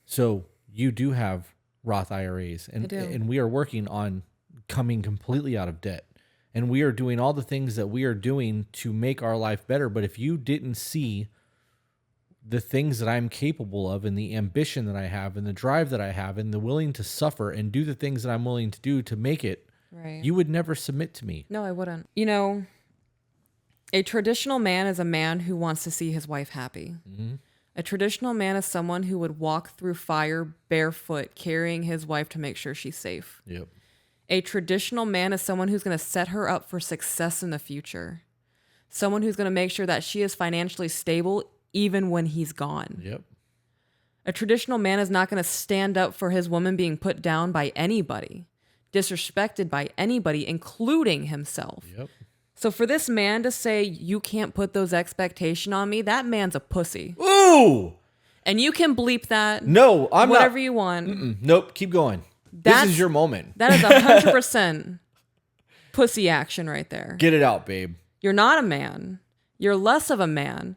So you do have Roth IRAs and we are working on coming completely out of debt. And we are doing all the things that we are doing to make our life better. But if you didn't see the things that I'm capable of and the ambition that I have and the drive that I have and the willing to suffer and do the things that I'm willing to do to make it, Right. you would never submit to me. No, I wouldn't. You know, a traditional man is a man who wants to see his wife happy. A traditional man is someone who would walk through fire barefoot, carrying his wife to make sure she's safe. Yep. A traditional man is someone who's going to set her up for success in the future. Someone who's going to make sure that she is financially stable even when he's gone. Yep. A traditional man is not going to stand up for his woman being put down by anybody, disrespected by anybody, including himself. Yep. So for this man to say, you can't put those expectations on me, that man's a pussy. Ooh! And you can bleep that. No, I'm whatever not. you want. Nope, keep going. This is your moment. That is 100% pussy action right there. Get it out, babe. You're not a man. You're less of a man.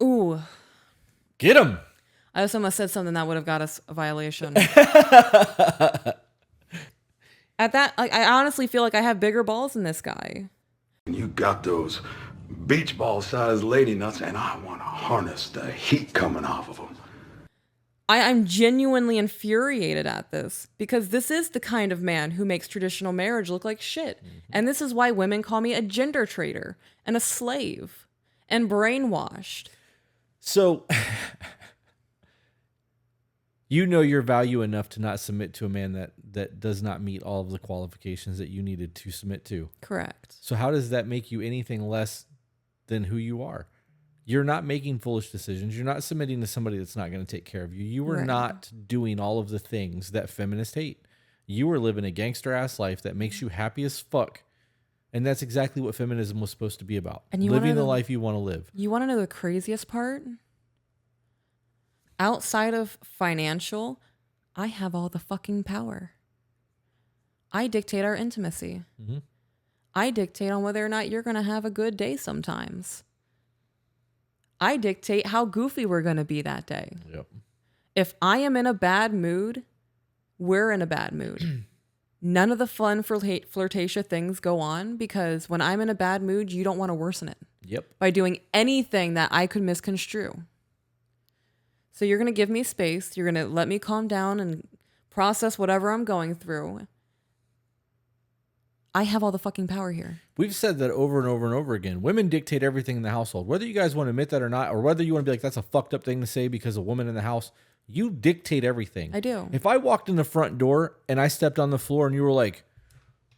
Ooh. Get him. I just almost said something that would have got us a violation. At that, I honestly feel like I have bigger balls than this guy. You got those beach ball sized lady nuts, and I want to harness the heat coming off of them. I'm genuinely infuriated at this because this is the kind of man who makes traditional marriage look like shit. And this is why women call me a gender traitor and a slave and brainwashed. So, you know your value enough to not submit to a man that does not meet all of the qualifications that you needed to submit to. Correct. So how does that make you anything less than who you are? You're not making foolish decisions. You're not submitting to somebody that's not going to take care of you. You were not doing all of the things that feminists hate. You were living a gangster ass life that makes you happy as fuck And that's exactly what feminism was supposed to be about. And you living wanna the know- life you want to live. You want to know the craziest part? Outside of financial, I have all the fucking power. I dictate our intimacy. Mm-hmm. I dictate on whether or not you're going to have a good day sometimes. I dictate how goofy we're going to be that day. Yep. If I am in a bad mood, we're in a bad mood. None of the fun flirtatious things go on because when I'm in a bad mood, you don't want to worsen it Yep. by doing anything that I could misconstrue. So you're going to give me space. You're going to let me calm down and process whatever I'm going through. I have all the fucking power here. We've said that over and over and over again. Women dictate everything in the household. Whether you guys want to admit that or not, or whether you want to be like, that's a fucked up thing to say because a woman in the house, you dictate everything. I do. If I walked in the front door and I stepped on the floor and you were like,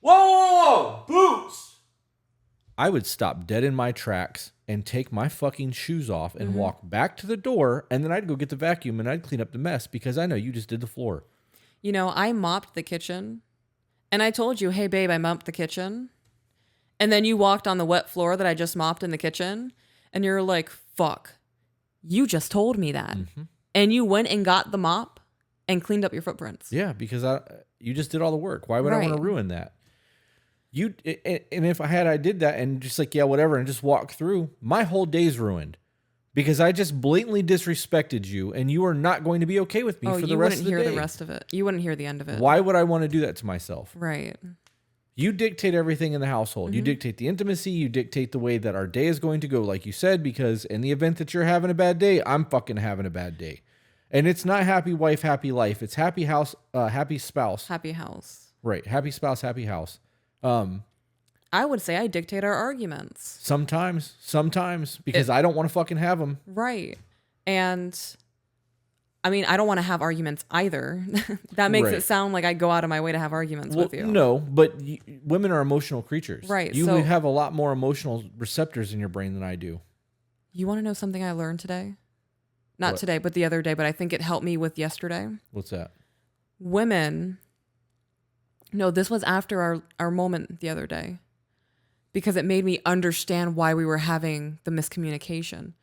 whoa, boots, I would stop dead in my tracks and take my fucking shoes off and walk back to the door. And then I'd go get the vacuum and I'd clean up the mess because I know you just did the floor. You know, I mopped the kitchen and I told you, hey, babe, I mopped the kitchen. And then you walked on the wet floor that I just mopped in the kitchen. And you're like, fuck, you just told me that. And you went and got the mop and cleaned up your footprints. Yeah, because you just did all the work. Why would I want Right. to ruin that? And if I did that and just like, yeah, whatever, and just walk through, my whole day's ruined because I just blatantly disrespected you and you are not going to be okay with me for the rest of the day. You wouldn't hear the rest of it. You wouldn't hear the end of it. Why would I want to do that to myself? Right. You dictate everything in the household. You dictate the intimacy. You dictate the way that our day is going to go, like you said, because in the event that you're having a bad day, I'm fucking having a bad day. And it's not happy wife, happy life. It's happy house, happy spouse. Happy house. Right. Happy spouse, happy house. I would say I dictate our arguments. Sometimes, because I don't want to fucking have them. Right. And I mean, I don't want to have arguments either. That makes Right. it sound like I go out of my way to have arguments with you. No, but women are emotional creatures. Right, You so- have a lot more emotional receptors in your brain than I do. You want to know something I learned today? Not What? today, but the other day, but I think it helped me with yesterday. What's that? Women, no, this was after our moment the other day because it made me understand why we were having the miscommunication.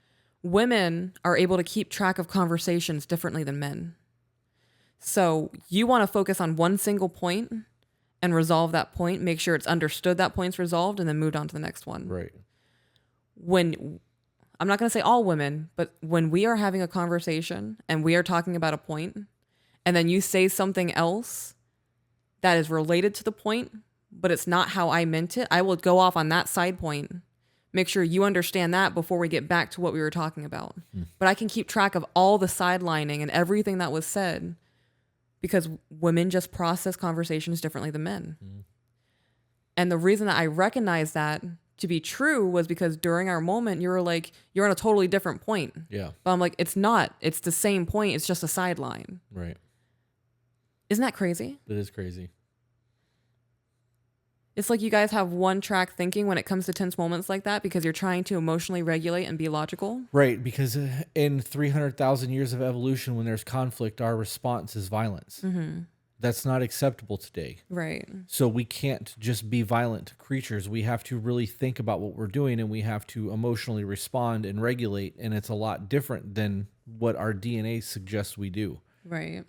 Women are able to keep track of conversations differently than men. So you want to focus on one single point and resolve that point, make sure it's understood that point's resolved, and then move on to the next one. Right. When I'm not going to say all women, but when we are having a conversation and we are talking about a point, and then you say something else that is related to the point, but it's not how I meant it, I will go off on that side point. Make sure you understand that before we get back to what we were talking about. But I can keep track of all the sidelining and everything that was said because women just process conversations differently than men. And the reason that I recognized that to be true was because during our moment, you were like, you're on a totally different point. Yeah. But I'm like, it's not. It's the same point. It's just a sideline. Right. Isn't that crazy? That is crazy. It's like you guys have one track thinking when it comes to tense moments like that because you're trying to emotionally regulate and be logical. Right, because in 300,000 years of evolution, when there's conflict, our response is violence. That's not acceptable today. Right. So we can't just be violent creatures. We have to really think about what we're doing and we have to emotionally respond and regulate. And it's a lot different than what our DNA suggests we do. Right.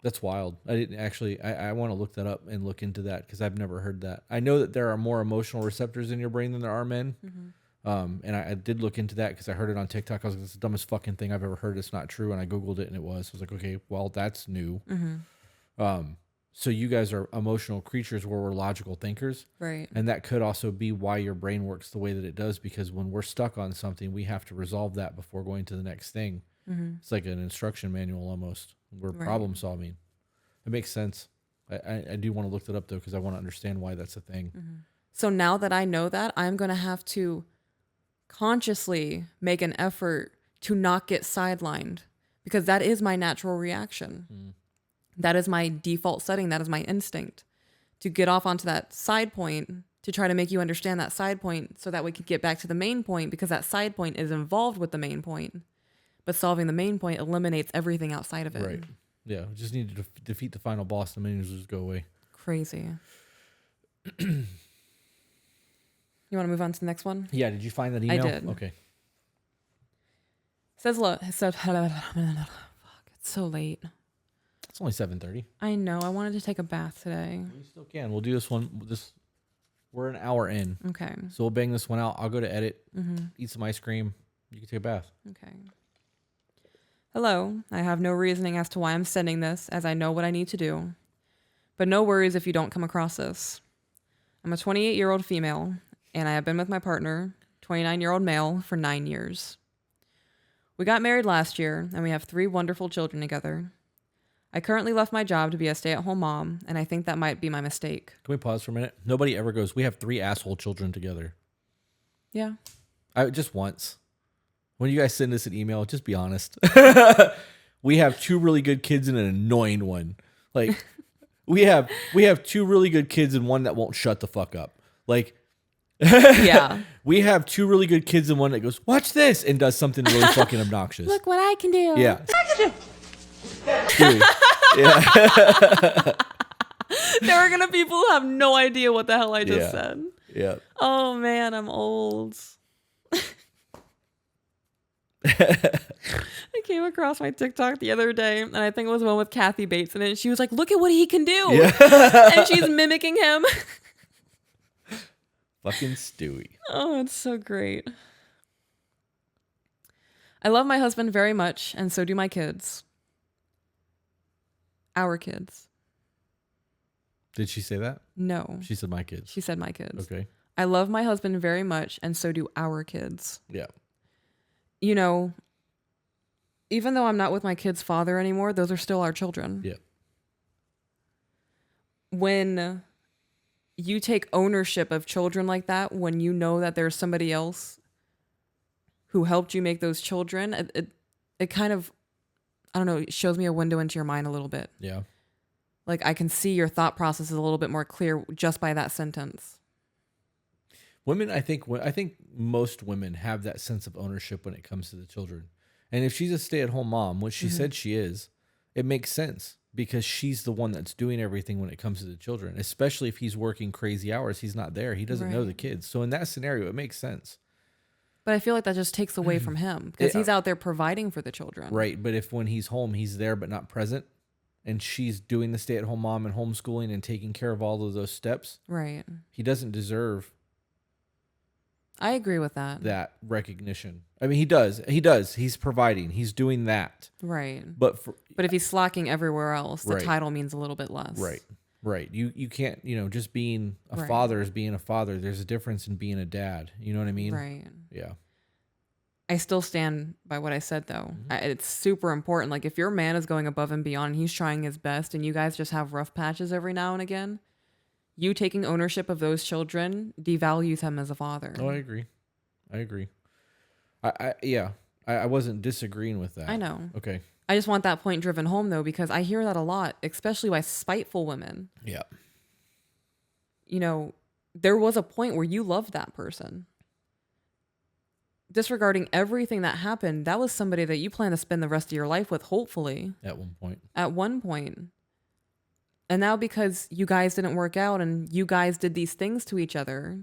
That's wild. I didn't actually, I want to look that up and look into that because I've never heard that. I know that there are more emotional receptors in your brain than there are men. And I did look into that because I heard it on TikTok. I was like, it's the dumbest fucking thing I've ever heard. It's not true. And I Googled it and it was. I was like, okay, well, that's new. So you guys are emotional creatures where we're logical thinkers. Right. And that could also be why your brain works the way that it does, because when we're stuck on something, we have to resolve that before going to the next thing. It's like an instruction manual almost. We're problem solving. It makes sense. I do want to look that up though, because I want to understand why that's a thing. So now that I know that, I'm going to have to consciously make an effort to not get sidelined because that is my natural reaction. That is my default setting. That is my instinct to get off onto that side point to try to make you understand that side point so that we could get back to the main point because that side point is involved with the main point. But solving the main point eliminates everything outside of it. Right. Yeah. We just need to defeat the final boss. The menus just go away. Crazy. You want to move on to the next one? Yeah. Did you find that email? did. Okay. Says, look, fuck, it's so late. It's only 7:30. I know. I wanted to take a bath today. We still can. We'll do this one. We're an hour in. Okay. So we'll bang this one out. I'll go to edit, eat some ice cream. You can take a bath. Okay. Hello. I have no reasoning as to why I'm sending this, as I know what I need to do. But no worries if you don't come across this. I'm a 28-year-old female, and I have been with my partner, 29-year-old male, for 9 years. We got married last year, and we have 3 wonderful children together. I currently left my job to be a stay-at-home mom, and I think that might be my mistake. Can we pause for a minute? Nobody ever goes, we have 3 asshole children together. Yeah. Just once. When you guys send us an email, just be honest. We have 2 really good kids and an annoying one. Like, we have 2 really good kids and one that won't shut the fuck up. Like, Yeah. we have 2 really good kids and one that goes, watch this, and does something really fucking obnoxious. Look what I can do. Yeah. Dude. Yeah. There are going to be people who have no idea what the hell I just Yeah. said. Yeah. Oh, man, I'm old. I came across my TikTok the other day, and I think it was one with Kathy Bates in it. She was like, look at what he can do. Yeah. And she's mimicking him. Fucking Stewie. Oh, it's so great. I love my husband very much, and so do my kids. Our kids. Did she say that? No. She said my kids. She said my kids. Okay. I love my husband very much, and so do our kids. Yeah. You know, even though I'm not with my kid's father anymore, those are still our children. Yeah. When you take ownership of children like that, when you know that there's somebody else who helped you make those children, it kind of, I don't know, it shows me a window into your mind a little bit. Yeah. Like I can see your thought process is a little bit more clear just by that sentence. Women, I think most women have that sense of ownership when it comes to the children. And if she's a stay-at-home mom, which she said she is, it makes sense because she's the one that's doing everything when it comes to the children, especially if he's working crazy hours. He's not there. He doesn't know the kids. So in that scenario, it makes sense. But I feel like that just takes away from him because he's out there providing for the children. Right. But if when he's home, he's there but not present, and she's doing the stay-at-home mom and homeschooling and taking care of all of those steps, Right. he doesn't deserve I agree with that. that recognition. I mean, he does. He does. He's providing. He's doing that. Right. But if he's slacking everywhere else, the Right. title means a little bit less. right. Right. You can't, just being a Right. father is being a father. There's a difference in being a dad. You know what I mean? Right. Yeah. I still stand by what I said, though. It's super important. Like, if your man is going above and beyond and he's trying his best and you guys just have rough patches every now and again, you taking ownership of those children devalues him as a father. Oh, I agree. I wasn't disagreeing with that. I know. Okay. I just want that point driven home, though, because I hear that a lot, especially by spiteful women. Yeah. There was a point where you loved that person. Disregarding everything that happened, that was somebody that you plan to spend the rest of your life with, hopefully. At one point. At one point. And now because you guys didn't work out and you guys did these things to each other,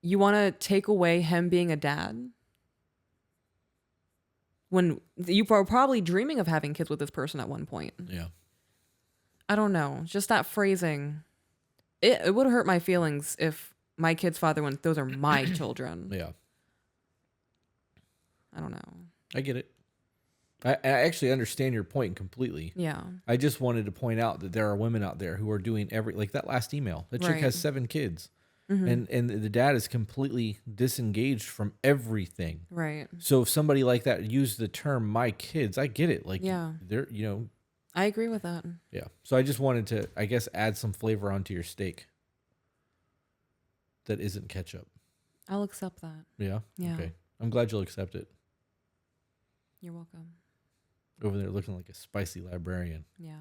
you want to take away him being a dad? When you were probably dreaming of having kids with this person at one point. Yeah. I don't know. Just that phrasing. It would hurt my feelings if my kid's father went, those are my children. Yeah. I don't know. I get it. I actually understand your point completely. Yeah. I just wanted to point out that there are women out there who are doing like that last email. The chick Right. has 7 kids. And the dad is completely disengaged from everything. Right. So if somebody like that used the term "my kids," I get it. Like, Yeah. they're, I agree with that. yeah. So I just wanted to, I guess, add some flavor onto your steak that isn't ketchup. I'll accept that. Yeah. Yeah. Okay. I'm glad you'll accept it. You're welcome. Over there looking like a spicy librarian. Yeah.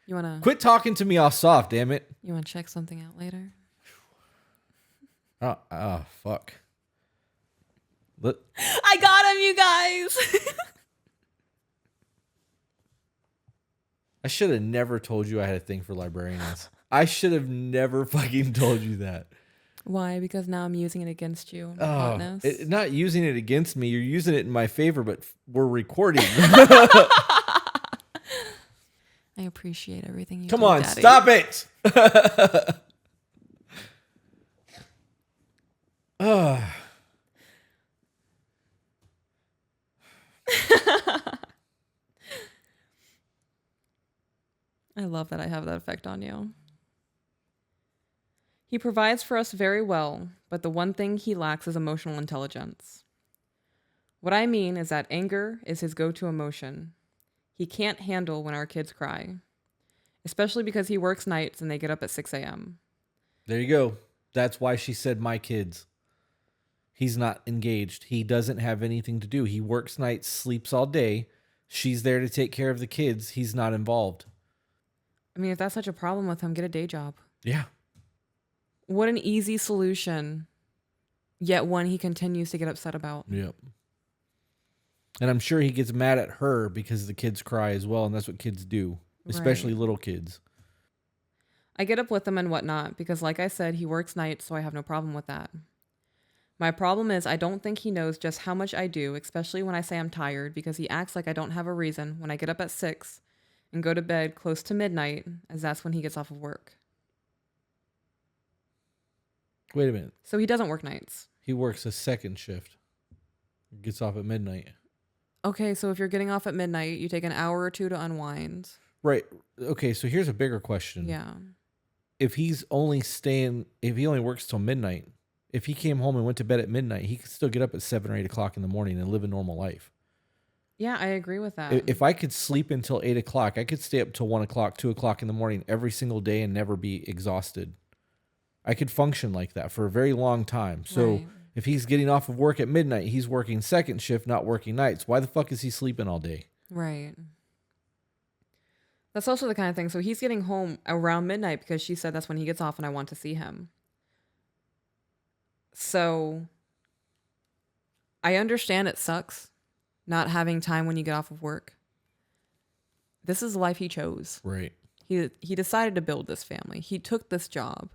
You wanna Quit talking to me all soft, damn it. You wanna check something out later? Oh, fuck. I got him, you guys. I should have never told you I had a thing for librarians. I should have never fucking told you that. Why? Because now I'm using it against you. My Oh, hotness. not using it against me. You're using it in my favor, but we're recording. I appreciate everything you Come do, on, Daddy. stop it. I love that I have that effect on you. He provides for us very well, but the one thing he lacks is emotional intelligence. What I mean is that anger is his go-to emotion. He can't handle when our kids cry, especially because he works nights and they get up at 6 a.m. There you go. That's why she said my kids. He's not engaged. He doesn't have anything to do. He works nights, sleeps all day. She's there to take care of the kids. He's not involved. I mean, if that's such a problem with him, get a day job. Yeah. What an easy solution, yet one he continues to get upset about. Yep. And I'm sure he gets mad at her because the kids cry as well, and that's what kids do, especially Right. little kids. I get up with him and whatnot because, like I said, he works nights, so I have no problem with that. My problem is I don't think he knows just how much I do, especially when I say I'm tired, because he acts like I don't have a reason when I get up at 6 and go to bed close to midnight, as that's when he gets off of work. Wait a minute. So he doesn't work nights. He works a second shift. Gets off at midnight. Okay, so if you're getting off at midnight, you take an hour or two to unwind. Right. Okay, so here's a bigger question. Yeah. If he only works till midnight, if he came home and went to bed at midnight, he could still get up at 7 or 8 o'clock in the morning and live a normal life. Yeah, I agree with that. If I could sleep until 8 o'clock, I could stay up till 1 o'clock, 2 o'clock in the morning every single day and never be exhausted. I could function like that for a very long time. So Right. if he's getting off of work at midnight, he's working second shift, not working nights. Why the fuck is he sleeping all day? Right. That's also the kind of thing. So he's getting home around midnight because she said that's when he gets off and I want to see him. So I understand it sucks not having time when you get off of work. This is the life he chose. Right. He decided to build this family. He took this job.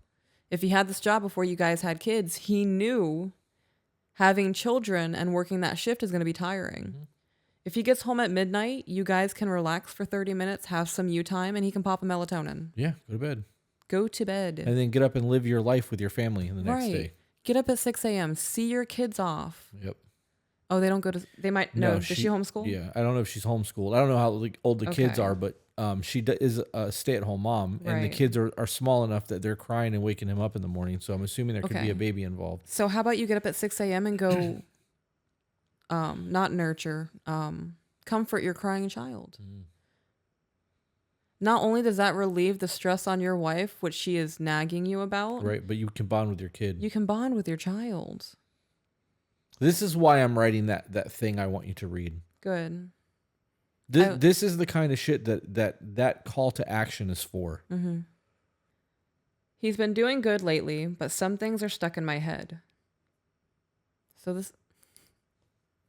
If he had this job before you guys had kids, he knew having children and working that shift is going to be tiring. Mm-hmm. If he gets home at midnight, you guys can relax for 30 minutes, have some you time, and he can pop a melatonin. Yeah, go to bed. Go to bed. And then get up and live your life with your family the next day. Get up at 6 a.m. See your kids off. Yep. Oh, they don't go to... They might... No, does she homeschool? Yeah, I don't know if she's homeschooled. I don't know how old the kids Okay. are, but she is a stay-at-home mom, and the Right. kids are small enough that they're crying and waking him up in the morning, so I'm assuming there could be Okay. a baby involved. So how about you get up at 6 a.m. and go... not nurture... comfort your crying child. Not only does that relieve the stress on your wife, which she is nagging you about, Right, but you can bond with your kid. you can bond with your child. This is why I'm writing that thing I want you to read. Good. This is the kind of shit that call to action is for. Mm-hmm. He's been doing good lately, but some things are stuck in my head. So this...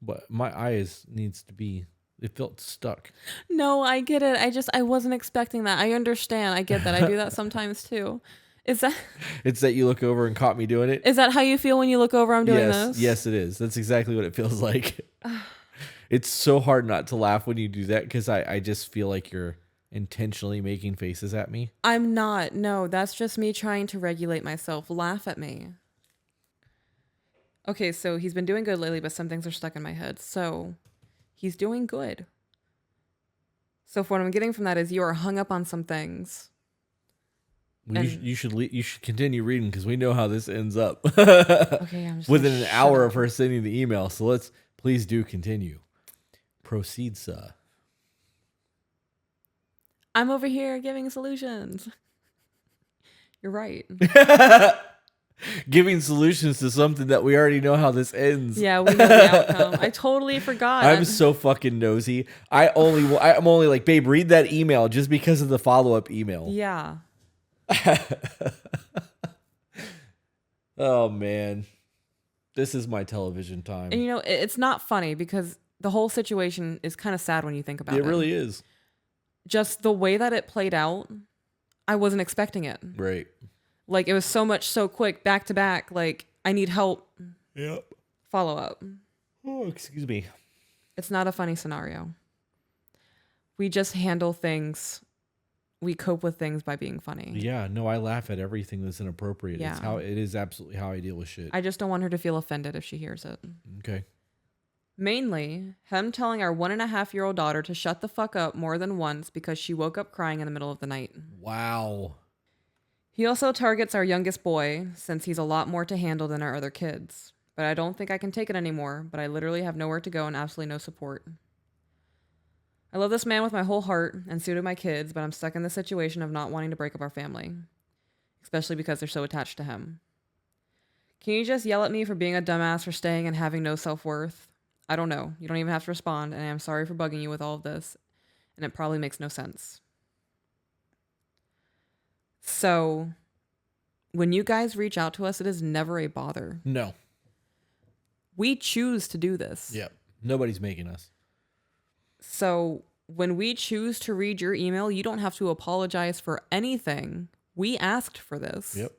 But my eyes needs to be... It felt stuck. No, I get it. I wasn't expecting that. I understand. I get that. I do that sometimes too. Is that It's that you look over and caught me doing it. is that how you feel when you look over I'm doing this? Yes, it is. That's exactly what it feels like. It's so hard not to laugh when you do that because I just feel like you're intentionally making faces at me. I'm not. No, that's just me trying to regulate myself. Laugh at me. Okay, so he's been doing good lately, but some things are stuck in my head. So he's doing good. So what I'm getting from that is you are hung up on some things. Well, you should continue reading because we know how this ends up. Okay, I'm just Within gonna an shut hour up. of her sending the email. So please do continue. Proceed, sir. I'm over here giving solutions. You're right. Giving solutions to something that we already know how this ends. Yeah, we know the outcome. I totally forgot. I'm so fucking nosy. I'm only like, babe, read that email just because of the follow-up email. Yeah. Oh man. This is my television time. And you know, it's not funny because the whole situation is kind of sad when you think about it. It really is. Just the way that it played out, I wasn't expecting it. Right. Like, it was so much so quick, back to back. Like, I need help. Yep. Follow up. Oh, excuse me. It's not a funny scenario. We just handle things. We cope with things by being funny. Yeah, no, I laugh at everything that's inappropriate. Yeah. It is absolutely how I deal with shit. I just don't want her to feel offended if she hears it. Okay. Mainly, him telling our 1.5-year-old daughter to shut the fuck up more than once because she woke up crying in the middle of the night. Wow. He also targets our youngest boy, since he's a lot more to handle than our other kids. But I don't think I can take it anymore, but I literally have nowhere to go and absolutely no support. I love this man with my whole heart and so do my kids, but I'm stuck in the situation of not wanting to break up our family. Especially because they're so attached to him. Can you just yell at me for being a dumbass for staying and having no self-worth? I don't know. You don't even have to respond, and I'm sorry for bugging you with all of this, and it probably makes no sense. So, when you guys reach out to us, it is never a bother. No. We choose to do this. Yep. Nobody's making us. So, when we choose to read your email, you don't have to apologize for anything. We asked for this. Yep.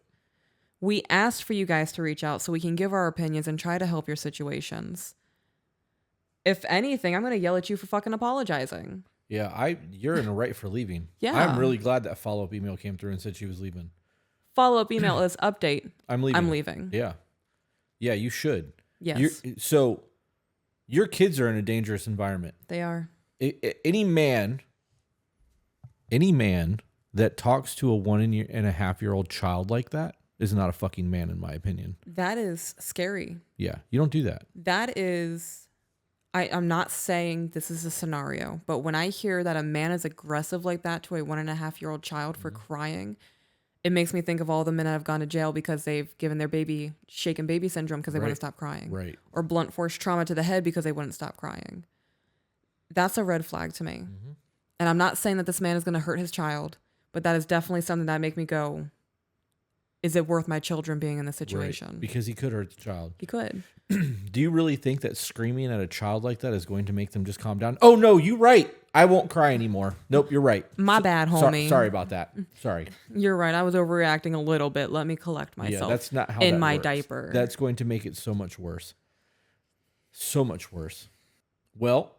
We asked for you guys to reach out so we can give our opinions and try to help your situations. If anything, I'm going to yell at you for fucking apologizing. Yeah, you're in the right for leaving. Yeah. I'm really glad that follow-up email came through and said she was leaving. Follow-up email is update. I'm leaving. I'm leaving. Yeah. Yeah, you should. Yes. So your kids are in a dangerous environment. They are. Any man that talks to a 1.5-year-old child like that is not a fucking man, in my opinion. That is scary. Yeah, you don't do that. That is, I'm not saying this is a scenario, but when I hear that a man is aggressive like that to a 1.5-year-old child for crying, it makes me think of all the men that have gone to jail because they've given their baby shaken baby syndrome because they wouldn't stop crying. Right. Or blunt force trauma to the head because they wouldn't stop crying. That's a red flag to me. Mm-hmm. And I'm not saying that this man is going to hurt his child, but that is definitely something that make me go, is it worth my children being in this situation? Right. Because he could hurt the child. He could. Do you really think that screaming at a child like that is going to make them just calm down? Oh, no, you're right. I won't cry anymore. Nope, you're right. My bad, homie. Sorry about that. Sorry. You're right. I was overreacting a little bit. Let me collect myself. Yeah, that's not how in that my works. diaper. That's going to make it so much worse. So much worse. Well,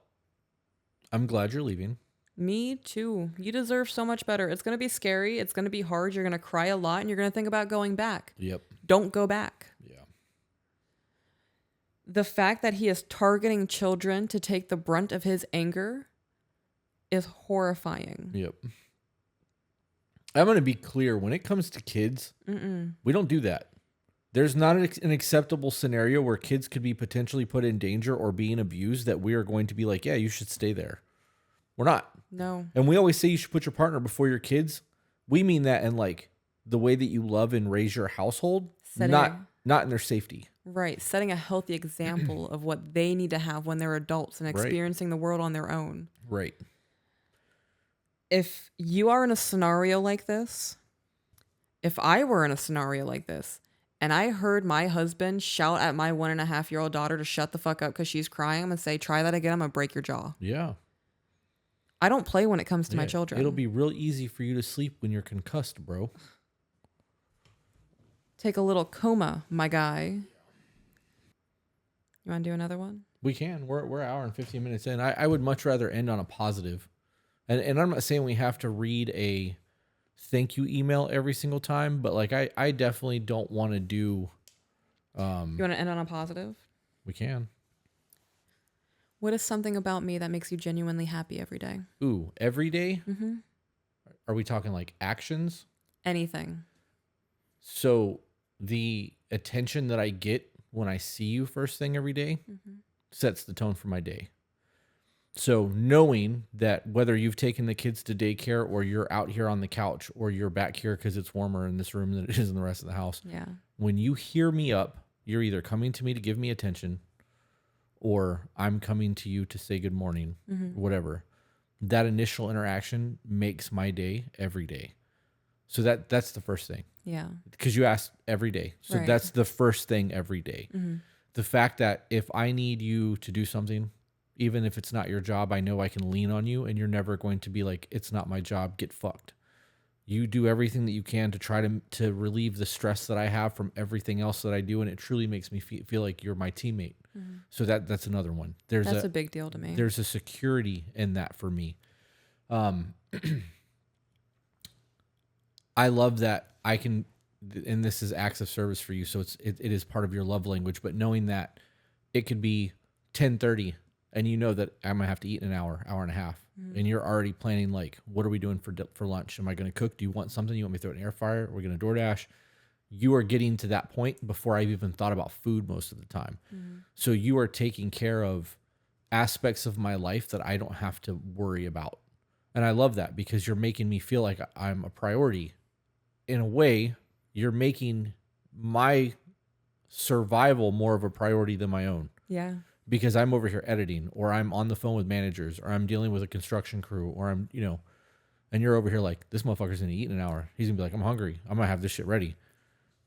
I'm glad you're leaving. Me too. You deserve so much better. It's going to be scary. It's going to be hard. You're going to cry a lot and you're going to think about going back. Yep. Don't go back. Yeah. The fact that he is targeting children to take the brunt of his anger is horrifying. Yep. I'm going to be clear. When it comes to kids, we don't do that. There's not an acceptable scenario where kids could be potentially put in danger or being abused that we are going to be like, yeah, you should stay there. We're not. No. And we always say you should put your partner before your kids. We mean that in like the way that you love and raise your household, not in their safety. Right. Setting a healthy example of what they need to have when they're adults and experiencing the world on their own. Right. If you are in a scenario like this, if I were in a scenario like this, and I heard my husband shout at my 1.5-year-old daughter to shut the fuck up because she's crying, I'm going to say, try that again. I'm going to break your jaw. Yeah. I don't play when it comes to my children. It'll be real easy for you to sleep when you're concussed, bro. Take a little coma, my guy. You want to do another one? We can. We're an hour and 15 minutes in. I would much rather end on a positive. And I'm not saying we have to read a thank you email every single time, but like I definitely don't want to do. You want to end on a positive? We can. What is something about me that makes you genuinely happy every day? Ooh, every day? Mm-hmm. Are we talking like actions? Anything. So the attention that I get when I see you first thing every day sets the tone for my day. So knowing that whether you've taken the kids to daycare or you're out here on the couch or you're back here because it's warmer in this room than it is in the rest of the house. Yeah. When you hear me up, you're either coming to me to give me attention or I'm coming to you to say good morning, whatever. That initial interaction makes my day every day. So that's the first thing. Yeah. Because you asked every day. So Right. that's the first thing every day. The fact that if I need you to do something, even if it's not your job, I know I can lean on you and you're never going to be like, it's not my job, get fucked. You do everything that you can to try to relieve the stress that I have from everything else that I do, and it truly makes me feel like you're my teammate. So that's another one. That's a big deal to me. There's a security in that for me. I love that I can, and this is acts of service for you, so it is part of your love language. But knowing that it could be 10:30, and you know that I'm gonna have to eat in an hour and a half, and you're already planning like, what are we doing for lunch? Am I gonna cook? Do you want something? You want me to throw it in an air fryer? We're gonna DoorDash. You are getting to that point before I've even thought about food most of the time. So you are taking care of aspects of my life that I don't have to worry about. And I love that because you're making me feel like I'm a priority. In a way, you're making my survival more of a priority than my own. Yeah. Because I'm over here editing, or I'm on the phone with managers, or I'm dealing with a construction crew, or I'm, and you're over here like, this motherfucker's gonna eat in an hour. He's gonna be like, I'm hungry. I'm gonna have this shit ready.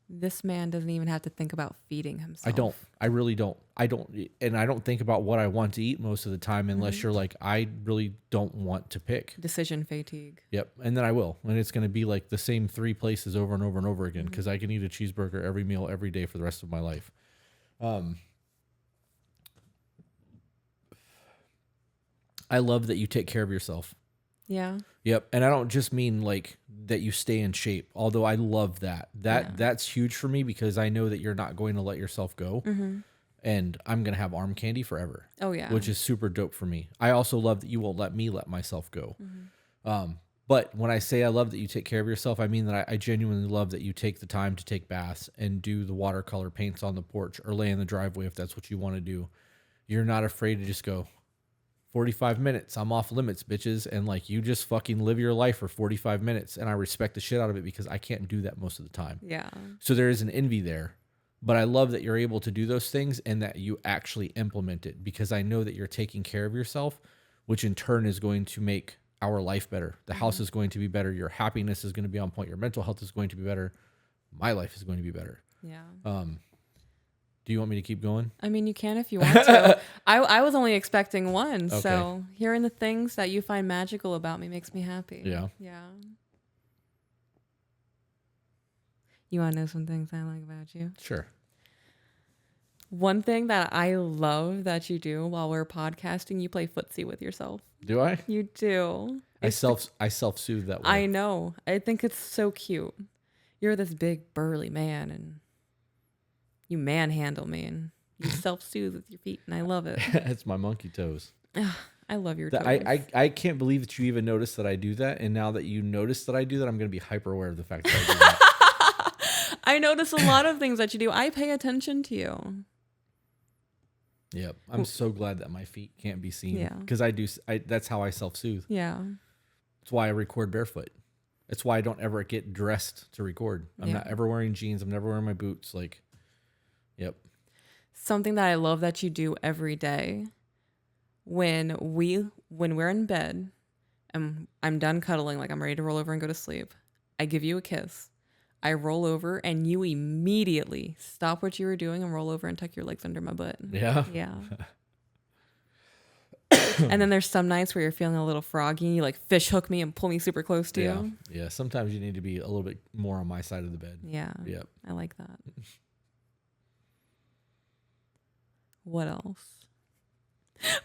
This man doesn't even have to think about feeding himself. I don't. I really don't. And I don't think about what I want to eat most of the time unless you're like, I really don't want to pick. Decision fatigue. Yep. And then I will. And it's going to be like the same 3 places over and over and over again because I can eat a cheeseburger every meal every day for the rest of my life. I love that you take care of yourself. Yeah. Yep. And I don't just mean like that you stay in shape, although I love that. That's huge for me because I know that you're not going to let yourself go. And I'm going to have arm candy forever. Oh, yeah. Which is super dope for me. I also love that you won't let me let myself go. But when I say I love that you take care of yourself, I mean that I genuinely love that you take the time to take baths and do the watercolor paints on the porch or lay in the driveway if that's what you want to do. You're not afraid to just go, 45 minutes, I'm off limits, bitches. And like, you just fucking live your life for 45 minutes. And I respect the shit out of it because I can't do that most of the time. Yeah. So there is an envy there. But I love that you're able to do those things and that you actually implement it because I know that you're taking care of yourself, which in turn is going to make our life better. The house is going to be better. Your happiness is going to be on point. Your mental health is going to be better. My life is going to be better. Yeah. Do you want me to keep going? I mean, you can if you want to. I was only expecting one. Okay. So hearing the things that you find magical about me makes me happy. Yeah. Yeah. You want to know some things I like about you? Sure. One thing that I love that you do while we're podcasting, you play footsie with yourself. Do I? You do. I self-soothe that way. I know. I think it's so cute. You're this big burly man and you manhandle me and you self-soothe with your feet and I love it. It's my monkey toes. I love your toes. I can't believe that you even noticed that I do that. And now that you notice that I do that, I'm going to be hyper aware of the fact that I do that. I notice a lot of things that you do. I pay attention to you. Yep. I'm so glad that my feet can't be seen. Yeah. Because that's how I self-soothe. Yeah. That's why I record barefoot. It's why I don't ever get dressed to record. I'm not ever wearing jeans. I'm never wearing my boots. Like, yep. Something that I love that you do every day when we're in bed and I'm done cuddling, like I'm ready to roll over and go to sleep, I give you a kiss. I roll over and you immediately stop what you were doing and roll over and tuck your legs under my butt. Yeah. Yeah. And then there's some nights where you're feeling a little froggy and you like fish hook me and pull me super close to you. Yeah. Sometimes you need to be a little bit more on my side of the bed. Yeah. Yep. I like that. What else?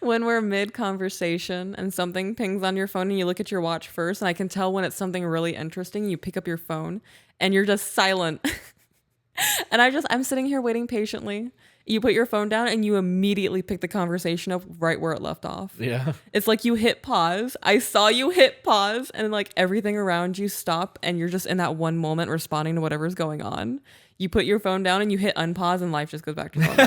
When we're mid-conversation and something pings on your phone and you look at your watch first, and I can tell when it's something really interesting, you pick up your phone and you're just silent. And I'm sitting here waiting patiently. You put your phone down and you immediately pick the conversation up right where it left off. Yeah. It's like you hit pause. I saw you hit pause and like everything around you stop and you're just in that one moment responding to whatever's going on. You put your phone down and you hit unpause and life just goes back to normal.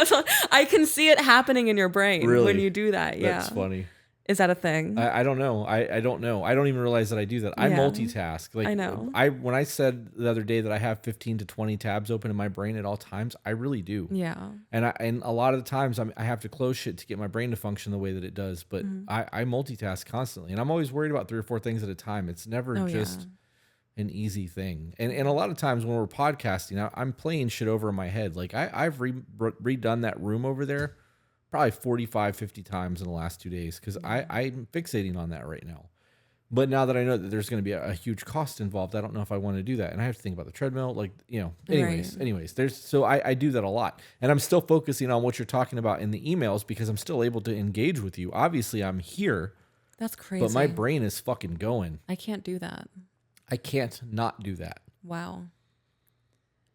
So I can see it happening in your brain when you do that. Yeah. That's funny. Is that a thing? I don't know. I don't know. I don't even realize that I do that. I multitask. Like, I know. When I said the other day that I have 15 to 20 tabs open in my brain at all times, I really do. Yeah. And a lot of the times I have to close shit to get my brain to function the way that it does. But I multitask constantly, and I'm always worried about 3 or 4 things at a time. It's never just an easy thing. And a lot of times when we're podcasting, I'm playing shit over in my head. Like I've redone that room over there probably 45, 50 times in the last 2 days because I'm fixating on that right now. But now that I know that there's going to be a huge cost involved, I don't know if I want to do that. And I have to think about the treadmill, like, anyways, so I do that a lot. And I'm still focusing on what you're talking about in the emails because I'm still able to engage with you. Obviously, I'm here. That's crazy. But my brain is fucking going. I can't do that. I can't not do that. Wow.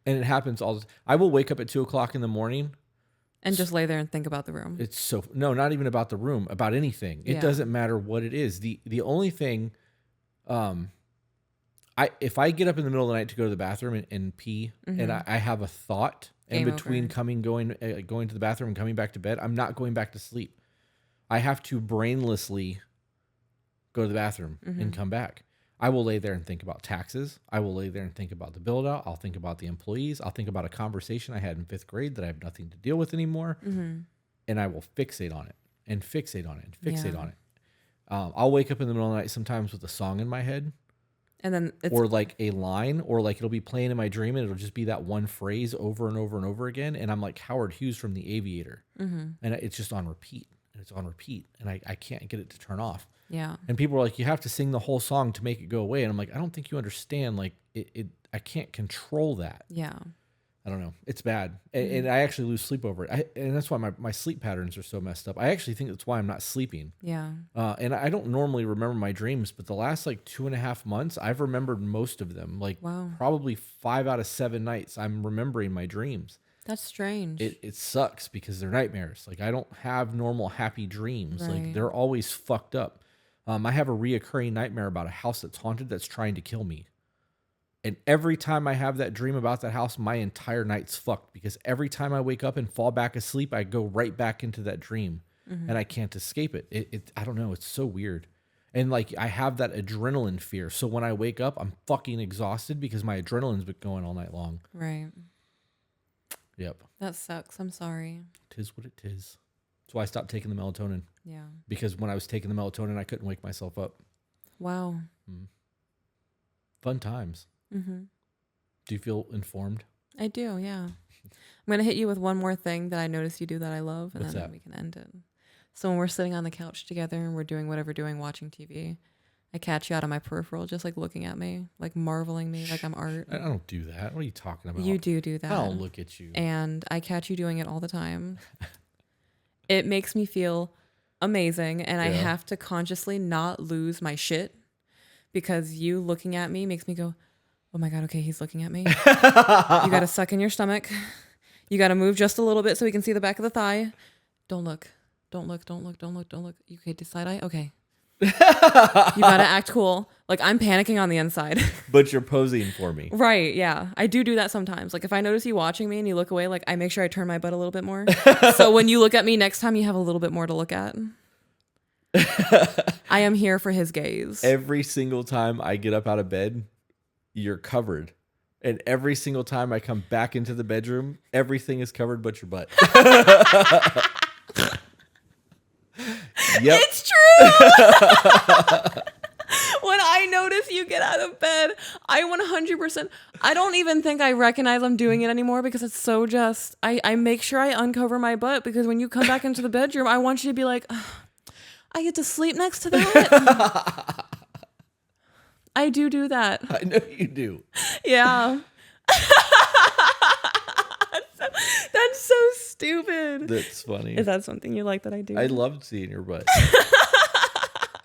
And it happens I will wake up at 2:00 in the morning. And just lay there and think about the room. No, not even about the room, about anything. It doesn't matter what it is. The only thing, if I get up in the middle of the night to go to the bathroom and pee, and I have a thought in between going to the bathroom and coming back to bed, I'm not going back to sleep. I have to brainlessly go to the bathroom and come back. I will lay there and think about taxes. I will lay there and think about the build out. I'll think about the employees. I'll think about a conversation I had in 5th grade that I have nothing to deal with anymore. And I will fixate on it and fixate on it and fixate on it. I'll wake up in the middle of the night sometimes with a song in my head. And then or like a line, or like it'll be playing in my dream and it'll just be that one phrase over and over and over again. And I'm like Howard Hughes from The Aviator. And it's just on repeat. And it's on repeat. And I can't get it to turn off. Yeah. And people are like, you have to sing the whole song to make it go away. And I'm like, I don't think you understand. Like I can't control that. Yeah. I don't know. It's bad. And I actually lose sleep over it. And that's why my sleep patterns are so messed up. I actually think that's why I'm not sleeping. Yeah. And I don't normally remember my dreams, but the last like 2.5 months, I've remembered most of them. Like probably 5 out of 7 nights, I'm remembering my dreams. That's strange. It sucks because they're nightmares. Like I don't have normal happy dreams. Right. Like they're always fucked up. I have a reoccurring nightmare about a house that's haunted that's trying to kill me. And every time I have that dream about that house, my entire night's fucked because every time I wake up and fall back asleep, I go right back into that dream and I can't escape it. I don't know. It's so weird. And like I have that adrenaline fear. So when I wake up, I'm fucking exhausted because my adrenaline's been going all night long. Right. Yep. That sucks. I'm sorry. Tis what it is. That's why I stopped taking the melatonin. Yeah. Because when I was taking the melatonin, I couldn't wake myself up. Wow. Fun times. Do you feel informed? I do, yeah. I'm going to hit you with one more thing that I noticed you do that I love, and What's then that? we can end it. So when we're sitting on the couch together and we're doing whatever we're doing, watching TV, I catch you out of my peripheral, just like looking at me, like marveling me, like I'm art. I don't do that. What are you talking about? You do that. I don't look at you. And I catch you doing it all the time. It makes me feel amazing, and I have to consciously not lose my shit because you looking at me makes me go, oh my God, okay, he's looking at me. You got to suck in your stomach. You got to move just a little bit so we can see the back of the thigh. Don't look. Don't look. Don't look. Don't look. Don't look. Okay, to side eye? Okay. You got to act cool. Like I'm panicking on the inside. But you're posing for me. Right, yeah. I do that sometimes. Like if I notice you watching me and you look away, like I make sure I turn my butt a little bit more. So when you look at me next time, you have a little bit more to look at. I am here for his gaze. Every single time I get up out of bed, you're covered. And every single time I come back into the bedroom, everything is covered but your butt. Yep. It's true. When I notice you get out of bed, I 100%, I don't even think I recognize I'm doing it anymore because it's so just, I make sure I uncover my butt because when you come back into the bedroom, I want you to be like, I get to sleep next to that. I do that. I know you do. Yeah. That's so stupid. That's funny. Is that something you like that I do? I loved seeing your butt.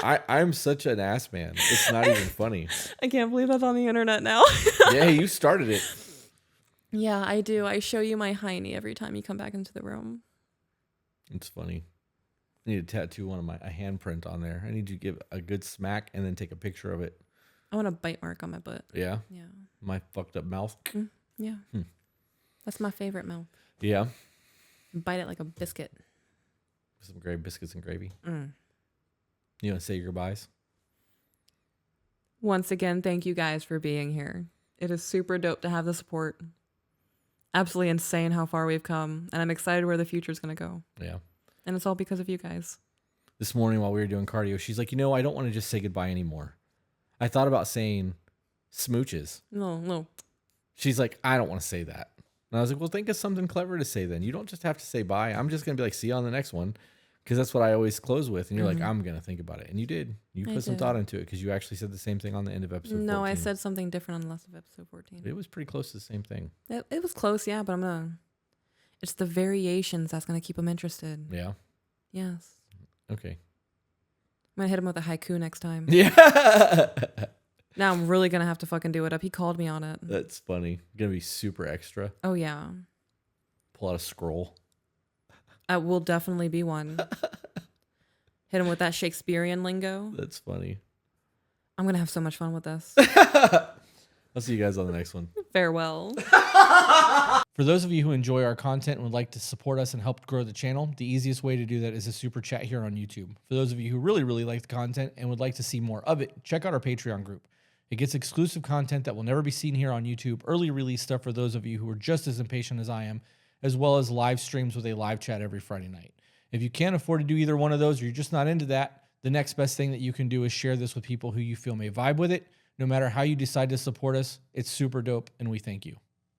I'm such an ass man. It's not even funny. I can't believe that's on the internet now. Yeah, you started it. Yeah, I do. I show you my hiney every time you come back into the room. It's funny. I need to tattoo a handprint on there. I need you to give a good smack and then take a picture of it. I want a bite mark on my butt. Yeah? Yeah. My fucked up mouth. Yeah. That's my favorite mouth. Yeah. Bite it like a biscuit. Some gravy, biscuits and gravy. You want to say your goodbyes? Once again, thank you guys for being here. It is super dope to have the support. Absolutely insane how far we've come. And I'm excited where the future is going to go. Yeah. And it's all because of you guys. This morning while we were doing cardio, she's like, I don't want to just say goodbye anymore. I thought about saying smooches. No. She's like, I don't want to say that. And I was like, well, think of something clever to say then. You don't just have to say bye. I'm just going to be like, see you on the next one. Because that's what I always close with. And you're like, I'm going to think about it. And you did. You put some did. thought into it because you actually said the same thing on the end of episode 14. No, I said something different on the last of episode 14. It was pretty close to the same thing. It was close, yeah, but it's the variations that's going to keep them interested. Yeah. Yes. Okay. I'm going to hit him with a haiku next time. Yeah. Now I'm really going to have to fucking do it up. He called me on it. That's funny. Going to be super extra. Oh, yeah. Pull out a scroll. I will definitely be one. Hit him with that Shakespearean lingo. That's funny. I'm going to have so much fun with this. I'll see you guys on the next one. Farewell. For those of you who enjoy our content and would like to support us and help grow the channel, the easiest way to do that is a super chat here on YouTube. For those of you who really, really like the content and would like to see more of it, check out our Patreon group. It gets exclusive content that will never be seen here on YouTube, early release stuff for those of you who are just as impatient as I am, as well as live streams with a live chat every Friday night. If you can't afford to do either one of those or you're just not into that, the next best thing that you can do is share this with people who you feel may vibe with it. No matter how you decide to support us, it's super dope and we thank you.